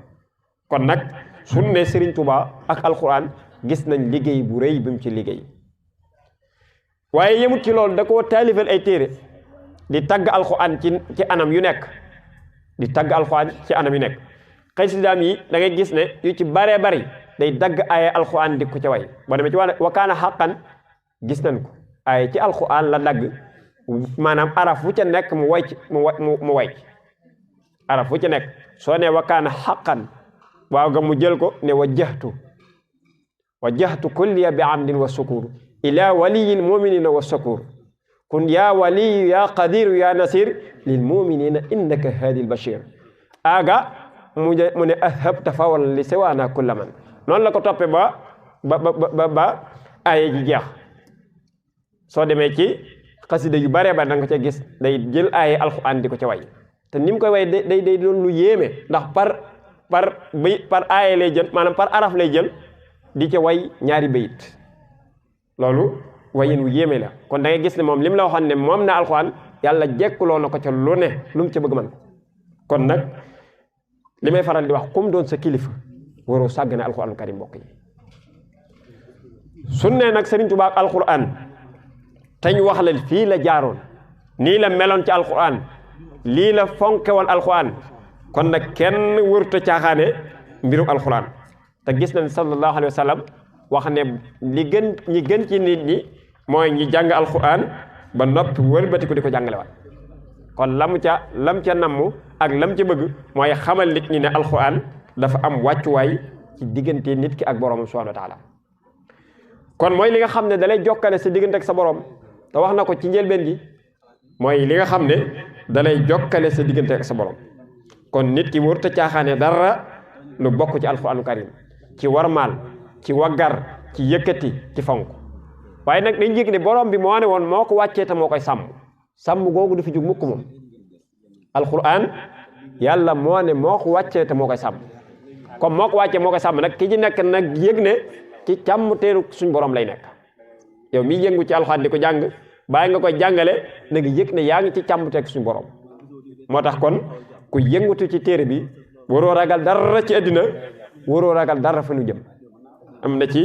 S1: kon nag suñ ne Serigne Touba ak alxuraan gis nañ liggéey bu rëy bi mu ci liggéey waaye yemut ci loolu da koo taalifal ay téere di tagg alxuraan ci anam yu nekk di tagg alxuraan ci anam yu nekk xasidaam yi da ngay gis ne yu ci baree bari day dagg aaye alxuraan di ko ca way boo demee ci wa kaana xaqan gis nañ ko aaye ci alxuraan la dagg maanaam araf wu ca nekk mu way araf wu ca nekk soo ne wa kaana xaqan waaw nga mu jël ko ne wajjahtu kulliya bi amdin wa sukur ila waliyin muminina wa sukur kun ya waliyu ya qadiru ya nasir lil muminina innaka hadil bashir aga mu ne ahabta fawal li siwaana kulla man noonu la ko toppe ba aaye ji jeex soo demee ci xasida yu bare ba da nga ca gis day jël aaye alxuraan di ko ca way te ni mu koy way day doon lu yéeme ndax par aaye lay jël maanaam par araf lay jël di ca way ñaari bayit loolu wayin wu yéeme la kon da ngay gis ne moom li mu la waxoon ne moom na alxuraan yàlla jekkuloo na ko ca lu ne lu mu ca bëgg man kon nag li may faral di wax comme doon sa kilifa waroo sàggane alxuraanu karim mbokk yi su ne nag Serigne Touba ak alxuraan te ñu wax la fii la jaaroon nii la meloon ci alxuraan lii la fonke woon alxuraan kon nag kenn wërta caaxaane mbirum alxuraan te gis nañ sallallahu alayhi wa sallam wax ne ñi gën ci nit ñi mooy ñi jàng alxuraan ba noppi wëlbati ko di ko jàngale waat kon lam ca namm ak lam ca bëgg mooy xamal nit ñi ne alxuraan dafa am wàccuwaay ci diggante nit ki ak borom subhanahu wa taala kon mooy li nga xam ne dalay jokkale sa diggante ak sa borom te wax na ko ci njëlbeen gi mooy li nga xam ne dalay jokkale sa diggante ak sa borom kon nit ki warut a caaxaane dara lu bokk ci alxuraanu karim ci warmaal ci waggar ci yëkkati ci fonk waaye nag dañ yëg ne borom bi moo ne woon moo ko wàccee te moo koy sàmm googu du fi jug mukk moom alxuraan yàlla moo ne moo ko wàccee te moo koy sàmm comme moo ko wàccee moo koy sàmm nag ki ci nekk nag yëg ne ci càmm teelu suñ borom lay nekk yow mi yëngu ci alxuraan di ko jàng bàyyi nga koy jàngale na nga yëg ne yaa ngi ci càmm teeg suñ borom moo tax kon ku yëngutu ci téere bi waroo ragal dara ci àddina waroo ragal dara fa nu jëm am na ci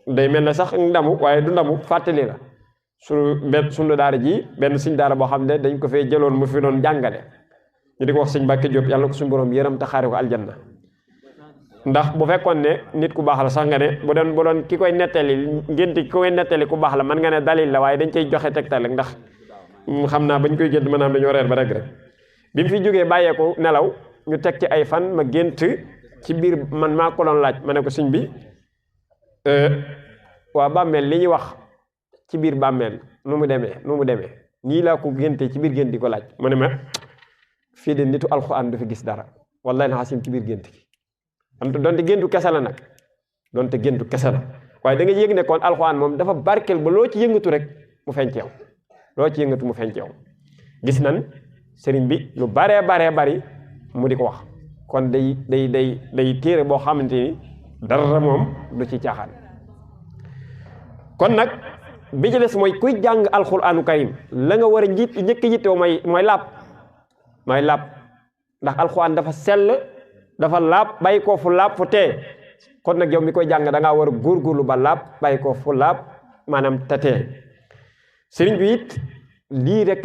S1: day mel na sax ndamu waaye du ndamu fàttali la sunu daara ji benn suñ daara boo xam ne dañ ko fee jëloon mu fi doon jàngale ñu di ko wax sëñ Mbàkke Jóob yàlla ko suñu borom yërëm te xaare ko aljanna ndax bu fekkoon ne nit ku baax la sax nga ne bu doon ki koy nettali ngénti ki koy nettali ku baax la mën nga ne dalil la waaye dañ cay joxe tegtal rek ndax xam naa bañ koy gént maanaam dañoo reer ba rek bi mu fi jógee bàyyeeku nelaw ñu teg ci ay fan ma gént ci biir man maa ko doon laaj ma ne ko sëñ bi waa bàmmeel li ñuy wax ci biir bàmmeel nu mu demee nii laa ko génte ci biir gént di ko laaj mu ne ma fii de nitu alxuraan du fi gis dara wallahi na xasim ci biir gént gi donte géntu kese la nag donte géntu kese la waaye da nga yëg ne kon alxuraan moom dafa barkeel ba loo ci yëngatu rek mu feeñ ci yow loo ci yëngatu mu feeñ ci yow gis nan sëriñ bi lu baree bari mu di ko wax kon day téere boo xamante ni dara moom du ci caaxaan kon nag bi ci des mooy kuy jàng alxuraanu karim la nga war a njëkk yittewoo mooy laab ndax alxuraan dafa sell dafa laab bàyyi ko fu laab fu tee kon nag yow mi koy jàng da ngaa war a góorgóorlu ba laab bàyyi ko fu laab maanaam te tee sëriñ bi it lii rek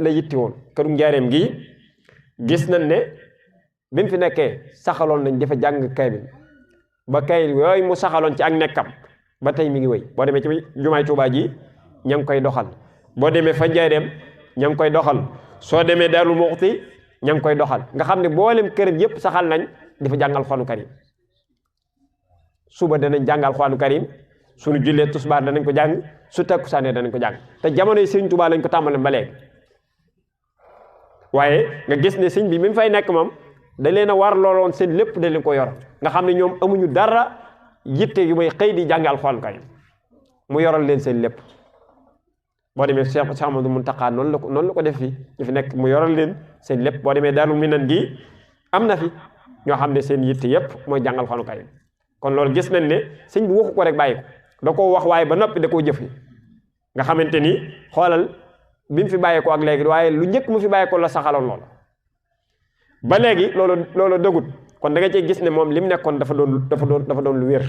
S1: la yitti woon këru njaareem gi gis nañ ne bi mu fi nekkee saxaloon nañ dafa jàng kaamil ba kay yooyu mu saxaloon ci ak nekkam ba tey mi ngi wéy boo demee ci jumaay Tuubaa ji ña ngi koy doxal boo demee fa njaareem ña ngi koy doxal soo demee Daaru Muxti ña ngi koy doxal nga xam ne boolem këram yépp saxal nañ dafa jàngal Alxuraanu Karim suba danañ jàngal Alxuraanu Karim suñu jullee tusbaar danañ ko jàng su takkusaanee danañ ko jàng te jamono yi Sëriñ Tuubaa lañ ko tàmbale ba léegi waaye nga gis ne sëñ bi mi fay nekk moom da leen a war looloon seen lépp da leen ko yor nga xam ne ñoom amuñu dara yitte yu may xëy di jàng alxuraan karim mu yoral leen seen lépp. boo demee Cheikh Amadou Muntaqa noonu la ko def fii ñu fi nekk mu yoral leen seen lépp. boo demee Daaru Minan gi am na fi ñoo xam ne seen yitte yépp mooy jàng alxuraan karim kon loolu gis nañ ne sëñ bi waxu ko rek bàyyi ko da koo wax waaye ba noppi da koo jëf nga xamante ni xoolal bi mu fi bàyyi ko ak léegi waaye lu njëkk mu fi bàyyi ko la saxaloon loolu ba léegi loolu dëggut kon da nga cee gis ne moom li mu nekkoon dafa doon lu wér.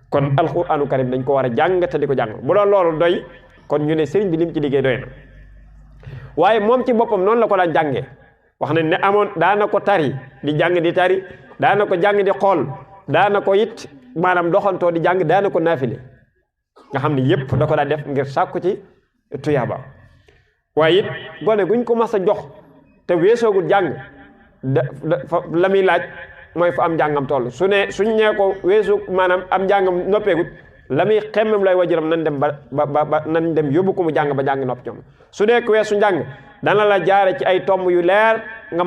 S1: kon alxuraanu karim dañ ko war a jàng te di ko jàng bu doon loolu doy kon ñu ne sëriñ bi lim ci liggéey doy na waaye moom ci boppam noonu la ko daan jàngee wax nañ ne daana ko tari di jàng di tari daana ko jàng di xool daana ko it maanaam doxantoo di jàng daana ko naafile nga xam ne yépp da ko daa def ngir sàkku ci tuyaaba. waaye it gone guñ ko mas a jox te weesoogul jàng la muy laaj mooy fa am njàngam toll suñ ñee ko weesu maanaam am njàngam noppeegut la muy xemmem lay wajuram nan dem ba nan dem yóbbu ko mu jàng ba jàng nopp ñoom su dee ko weesu njàng dana la jaare ci ay tomb yu leer nga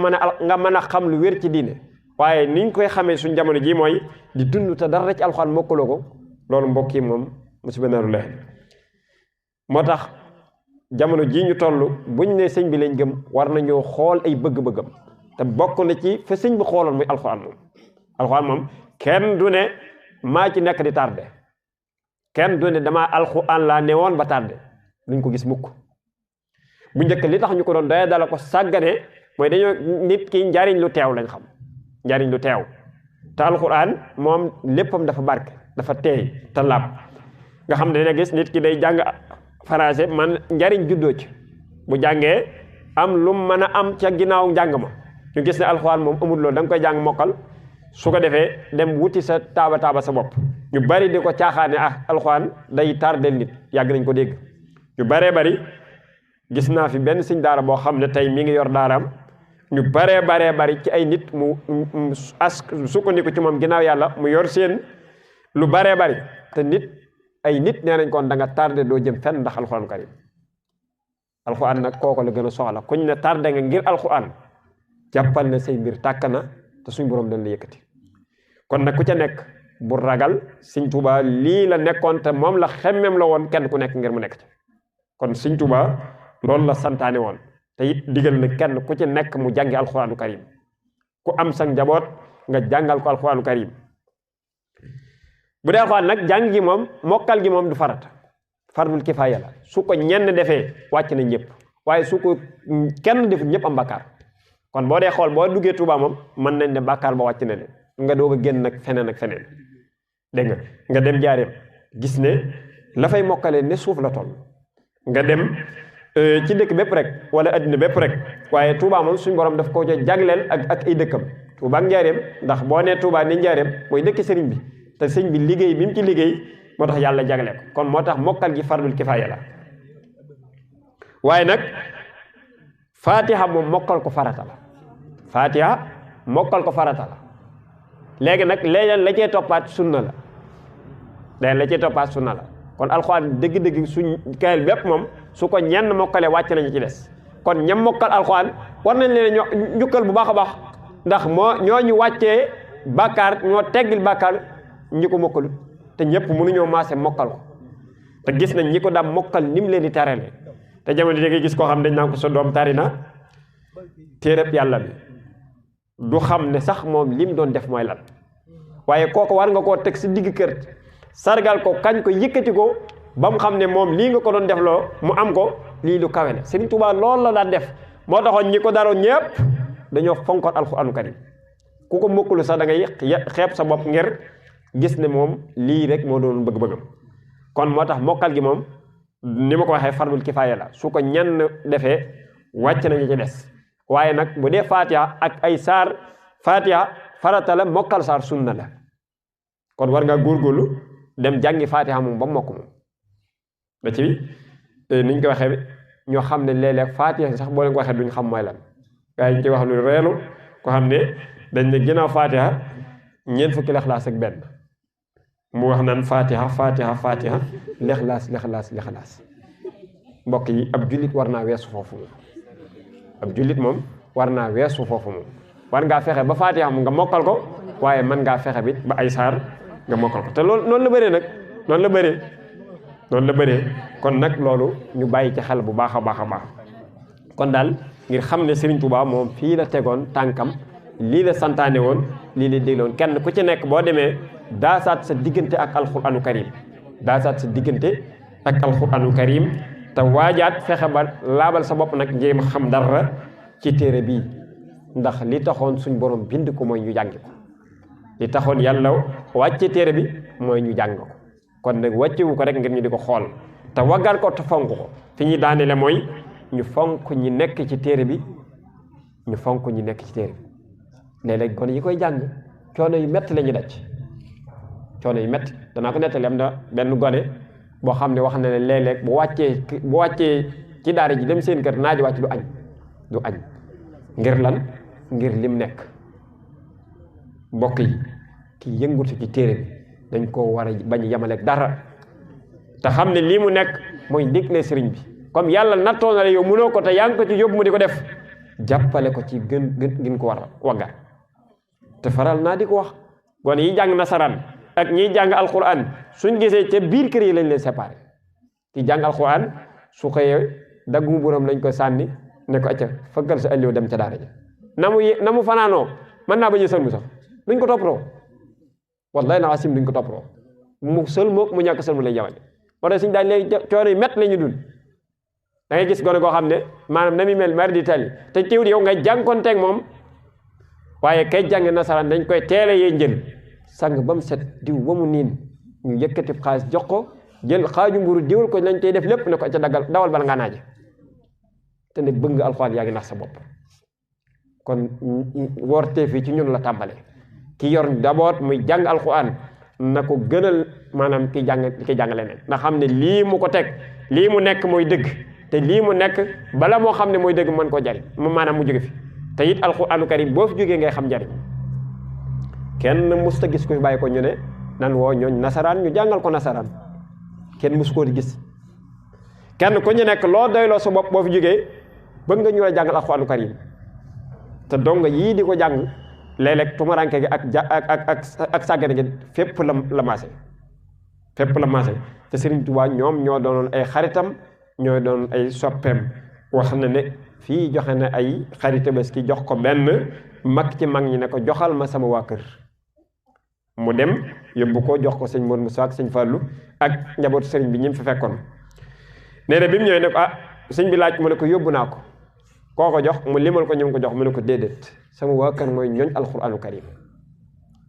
S1: mën a xam lu wér ci diine. waaye niñ koy xamee suñ jamono ji mooy di dund te dara ci alxuraan mokkaloo ko loolu mbokk yi moom musiba naru la moo tax jamono jii ñu toll buñ ne sëñ bi lañ gëm war nañoo xool ay bëgg-bëggam te bokk na ci fa sëñ bi xooloon muy alxuraan moom kenn du ne maa ci nekk di tardé kenn du ne damaa alxuraan laa ne woon ba tardé duñ ko gis mukk. bu njëkk li tax ñu ko doon doye dala ko sàggane mooy dañoo nit ki njariñ lu teew lañ xam njariñ lu teew te alxuraan moom léppam dafa barke dafa teey te laab nga xam ne dina gis nit ki day jàng français man njariñ juddoo ci bu jàngee am lu mën a am ca ginnaaw njàng ma ñu gis ne alxuraan moom amul loolu da nga koy jàng mokkal su ko defee dem wuti sa taaba sa bopp. ñu bari di ko caaxaane alxuraan day tardel nit yàgg nañ ko dégg ñu baree bari gis naa fi benn sëñ daara boo xam ne tey mi ngi yor daaraam ñu baree bari ci ay nit mu sukkandiku ci moom ginnaaw yàlla mu yor seen lu baree bari te ay nit nee nañ kon da nga tardé doo jëm fenn ndax alxuraan karim alxuraan nag kooko la gën a soxla kuñ ne tardé nga ngir alxuraan jàppal ne say mbir tàkk na te suñ borom dañ la yëkkati. kon nag ku ca nekk bu ragal sëñ Tuubaa lii la nekkoon te moom la xemmem la woon kenn ku nekk ngir mu nekk ci kon sëñ Tuubaa loolu la santaane woon te it digal na kenn ku ci nekk mu jàngi alxuraanu karim ku am sa njaboot nga jàngal ko alxuraanu karim. bu dee alxuraan nag jàng gi moom mokkal gi moom du fardul kifaaya la su ko ñenn defee wàcc na ñëpp waaye su ko kenn deful ñëpp am bàkkaar kon boo dee xool boo duggee Tuubaa moom mën nañ ne bàkkaar ba wàcc na leen nga doog a génn nag feneen dégg nga dem jaareem gis ne la fay mokkalee ne suuf la toll nga dem ci dëkk bépp rek wala addina bépp rek waaye Tuubaa moom suñ borom daf ko ca jagleel ak ay dëkkam Tuubaa ak njaareem ndax boo nee Tuubaa ni njaareem mooy dëkk sëriñ bi te sëñ bi liggéey bi mu ci liggéey moo tax yàlla jagle ko kon moo tax mokkal gi fardul kifaaya la waaye nag fatiha moom mokkal ko farata la léegi nag léeg-léeg la cee toppaat sunna la kon alxuraan dëgg-dëgg suñ kayel bépp moom su ko ñenn mokkale wàcc nañu ci des kon ñam mokkal alxuraan war nañ leen njukkal bu baax a baax ndax ñoo ñu wàccee bàkkaar ñoo teggil bàkkaar ñi ko mokkalut te ñëpp mënuñoo maase mokkal ko te gis nañ ñi ko daam mokkal ni mu leen di tarale te jamono di nga gis koo xam dañ naan ko sa doom tari na téereb yàlla bi du xam ne sax moom lim doon def mooy lan waaye kooku war nga koo teg si digg kër sargal ko kañ ko yëkkati ko ba mu xam ne moom lii nga ko doon def loo mu am ko lii lu kawe la Sëriñ Tuubaa loolu la daan def moo taxoon ñi ko daroon ñëpp dañoo fonkoon alxuraanu karim ku ko mokkulu sax da ngay xeeb sa bopp ngir gis ne moom lii rek moo doon bëgg-bëggam kon moo tax mokkal gi moom ni ma ko waxee fardul kifaaya la su ko ñenn defee wàcc nañu ci des waaye nag bu dee fatiha ak ay saar fatiha farata la mokkal saar sunna la kon war nga góorgóorlu dem jàngi fatiha moom ba mokk moom da ci niñ ko waxee ñoo xam ne léeg-léeg fatiha sax boo leen ko waxee duñ xam mooy lan gaa yi ñu ci wax lu reelu ko xam ne dañ ne ginnaaw fatiha ñeent fukki lexlaas ak benn mu wax naan fatiha lexlaas mbokk yi ab jullit war naa weesu foofu moom ab jullit moom war naa weesu foofu moom war ngaa fexe ba Faatiha nga mokkal ko waaye mën ngaa fexe bi ba ay saar nga mokkal ko te loolu noonu la bëree nag noonu la bëree kon nag loolu ñu bàyyi ci xel bu baax a baax a baax kon daal ngir xam ne Serigne Touba moom fii la tegoon tànkam lii la santaane woon lii la dégloon kenn ku ci nekk boo demee daasaat sa diggante ak alquranu karim daasaat sa diggante ak alquranu karim te waajaat fexe ba laabal sa bopp nag njéem xam dara ci téere bii ndax li taxoon suñ borom bind ko mooy ñu jàngi ko li taxoon yàlla wàcce téere bi mooy ñu jàng ko kon nag wàccewu ko rek ngir ñu di ko xool te waggal ko te fonk ko fi ñuy daanele mooy ñu fonk ñi nekk ci téere bi ñu fonk ñi nekk ci téere bi léeg-léeg kon yi koy jàng coono yu métti la ñu daj coono yu métti danaa ko nettali am na benn gone boo xam ne wax na ne léeg-léeg bu wàccee ci daara ji dem seen kër naaj wàcc du añ ngir lan ngir lim nekk mbokk yi ki yëngutu ci téere bi dañ koo war a bañ yemaleeg dara te xam ne lii mu nekk mooy ndigle sëriñ bi comme yàlla nattoo na la yow mënoo ko te yaa ngi ko ci yóbbu mu di ko def jàppale ko ci gën ko war a waggar te faral naa di ko wax gone yi jàng nasaraan ak ñiy jàng alquran suñ gisee ca biir kër yi lañ leen séparé ki jàng alquran su xëyee daggu buram lañ ko sànni ne ko acca fëggal sa alliw dem ca daara ja na mu fanaanoo mën naa bañ a sëlmu sax duñ ko toppatoo wallahi na asim duñ ko toppatoo mu sëlmoo mu ñàkk sëlmu lay yawale moo tax suñ daal léegi coono yu métti la ñu dul da ngay gis gone koo xam ne maanaam na muy mel mari di tali te teewul yow nga jànkonteeg moom waaye kay jàng nasaraan dañ koy teele yee njël sang ba mu set diw ba mu niin ñu yëkkati xaalis jox ko jël xaaju mburu diwal ko lañ tey def lépp ne ko ca dawal bala ngaa naaje te ne bëgg nga alxuraan yaa ngi nax sa bopp kon woortee fii ci ñun la tàmbale ki yor d'abord muy jàng alxuraan na ko gënal maanaam ki jàng leneen na xam ne lii mu ko teg lii mu nekk mooy dëgg te lii mu nekk bala moo xam ne mooy dëgg mën koo jariñ maanaam mu jóge fi te it alxuraanu karim boo fi jógee ngay xam njariñ kenn musta gis ko fi bàyyi ko ñu ne nan woo ñooñ nasaraan ñu jàngal ko nasaraan kenn mus koo di gis kenn ku ñu nekk loo doyloo sa bopp boo fi jógee bëgg nga ñu la jàngal alxuraanu karim te dong yii di ko jàng léeg-léeg tumaranke gi ak sàggane gi fépp la maase te Serigne Touba ñoom ñoo doonoon ay xaritam ñoo doon ay soppeem wax na ne fii joxe na ay xarit Tabaski jox ko benn mag ci mag ñi ne ko joxal ma sama waa kër mu dem yóbbu ko jox ko sëñ Mor Moussa ak sëñ Fallou ak njabootu sëriñ bi ñi fi fekkoon nee na bi mu ñëwee ne ko sëñ bi laaj mu ne ko yóbbu naa ko koo ko jox mu limal ko ñoom ko jox mu ne ko déedéet sama waa kër mooy ñooñ alquranu karim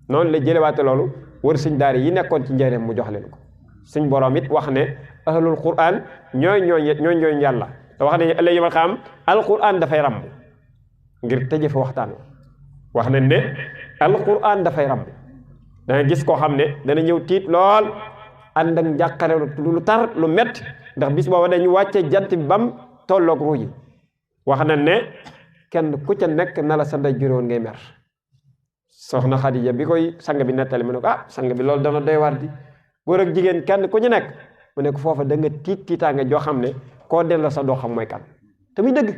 S1: noonu la jëlewaate loolu wër sëñ daara yi nekkoon ci njëriñ mu jox leen ko suñ borom it wax ne ahlul quran ñooñ yàlla te wax ne ëllëg yomal xam alquran dafay ràmm ngir tëje fa waxtaan wax nañ ne alquran dafay ràmm da nga gis koo xam ne dana ñëw tiit lool ànd ak njàqare lu tar lu métti ndax bis booba dañu wàcce jant bi bam tolloog ruuj yi wax nañ ne kenn ku ca nekk na la sa ndey juróon ngay mer soxna Xadija bi koy sang bi nettali mu ne ko sang bi loolu dana doy war di góor ak jigéen kenn ku ñu nekk mu ne ko foofa da nga tiitaange joo xam ne koo delloo sa doo xam mooy kan te muy dëgg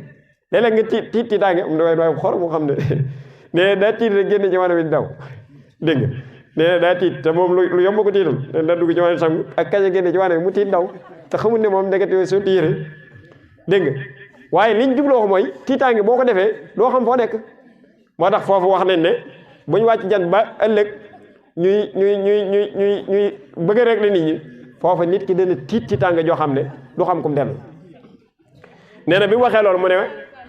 S1: léeg-léeg nga tiitaange am na waaye xor moo xam ne ne daa tiit rek génn ci wane bi daw dégg nga ne daa tiit te moom lu yomb ko tiital da dugg ci wane sangu ak kañ a génn ci wane bi mu tiit daw te xamul ne moom ndeket yooyu sotti yére dégg nga waaye liñ jubloo ko mooy tiitaange boo ko defee doo xam foo nekk moo tax foofu wax nañ ne buñ wàcc jan ba ëllëg ñuy bëgg rek la nit ñi foofa nit ki dana tiitaange joo xam ne du xam kum dellu nee na bi mu waxee loolu mu ne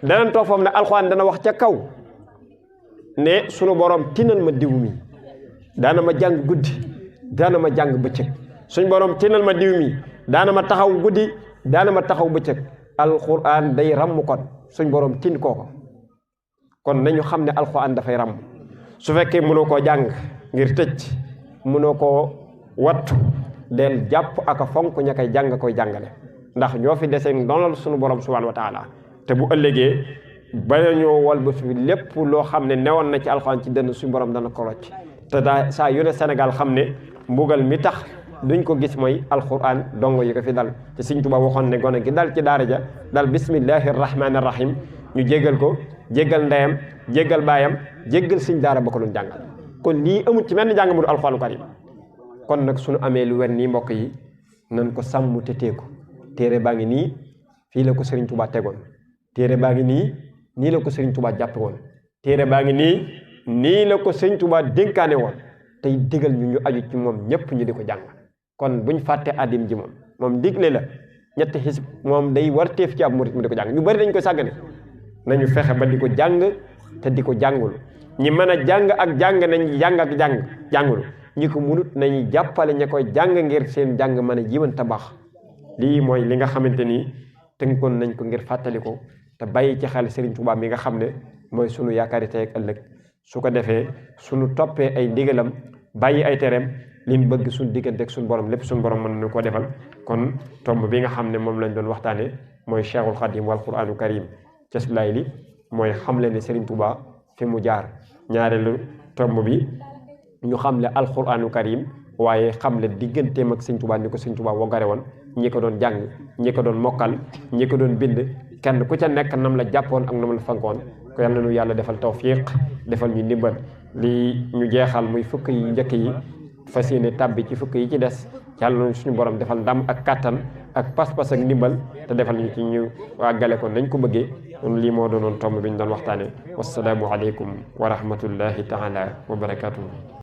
S1: danañ toog foofu ne alxuraan dana wax ca kaw ne sunu borom tinal ma diw mi daana ma jàng guddi daana ma jàng bëccëg suñ borom tinal ma diw mi daana ma taxaw guddi daana ma taxaw bëccëg alxuraan day ràmm kon suñ borom tin kooko kon nañu xam ne alxuraan dafay ràmm su fekkee mënoo koo jàng ngir tëj mënoo koo wattu del jàpp ak a fonk ña koy jàng koy jàngale ndax ñoo fi desee donal suñu borom subhanahu wa taala te bu ëllëgee ba ñoo wal ba fi lépp loo xam ne newoon na ci alxuraan ci dënn suñu borom dana ko rocc te daa saa yu ne Sénégal xam ne mbugal mi tax duñ ko gis mooy alxuraan dongo yi ko fi dal te Sëriñ Tuubaa waxoon ne gone gi dal ci daara ja dal bismillahi rahmaani rahim ñu jégal ko jéggal ndeyam jéggal baayam jéggal sëñ daara ba ko doon jàngal kon lii amul ci menn jàng mu du alxuraanu karim kon nag suñu amee lu wer nii mbokk yi nan ko sàmm te teeku téere baa ngi nii fii la ko Serigne Touba tegoon téere baa ngi nii la ko Serigne Touba jàppe woon téere baa ngi nii la ko Serigne Touba dénkaane woon tey digal ñu aju ci moom ñëpp ñu di ko jàng kon buñ fàtte addim ji moom digle la ñetti xisib moom day war teef ci ab murit mu di ko jàng ñu bari dañ ko sàggane nañu fexe ba di ko jàng te di ko jàngul ñi mën a jàng ak jàng nañ jàng ak jàngul ñi ko munut nañu jàppale ña koy jàng ngir seen jàng mën a jiwan tabax lii mooy li nga xamante ni tënkoon nañ ko ngir fàttali ko te bàyyi ci xel Serigne Touba mi nga xam ne mooy sunu yaakaari tey ak ëllëg su ko defee sunu toppee ay ndigalam bàyyi ay tereem li mu bëgg suñu diggante ak suñu borom lépp suñu borom mën na ko defal kon tomb bi nga xam ne moom lañ doon waxtaane mooy Cheikhul Khadim wal Qur'anu Karim cëslaay li mooy xamle ne Serigne Touba fi mu jaar ñaareelu tomb bi ñu xamle alquranu karim waaye xamle digganteem ak Serigne Touba ni ko Serigne Touba woggare woon ñi ko doon jàng ñi ko doon mokkal ñi ko doon bind kenn ku ca nekk nam la jàppoon ak nam la fankoon ko yàlla nu yàlla defal tawfiq defal ñu ndimbal li ñu jeexal muy fukk yi njëkk yi fas yéene tàbbi ci fukk yi ci des yàlla na suñu borom defal ndam ak kàttan ak pas-pas ak ndimbal te defal ñu ci ñu àggale ko nañ ko bëggee kon lii moo doonoon tomb bi ñu doon waxtaane wassalaamu aleykum wa rahmatullahi taala wa barakatuhu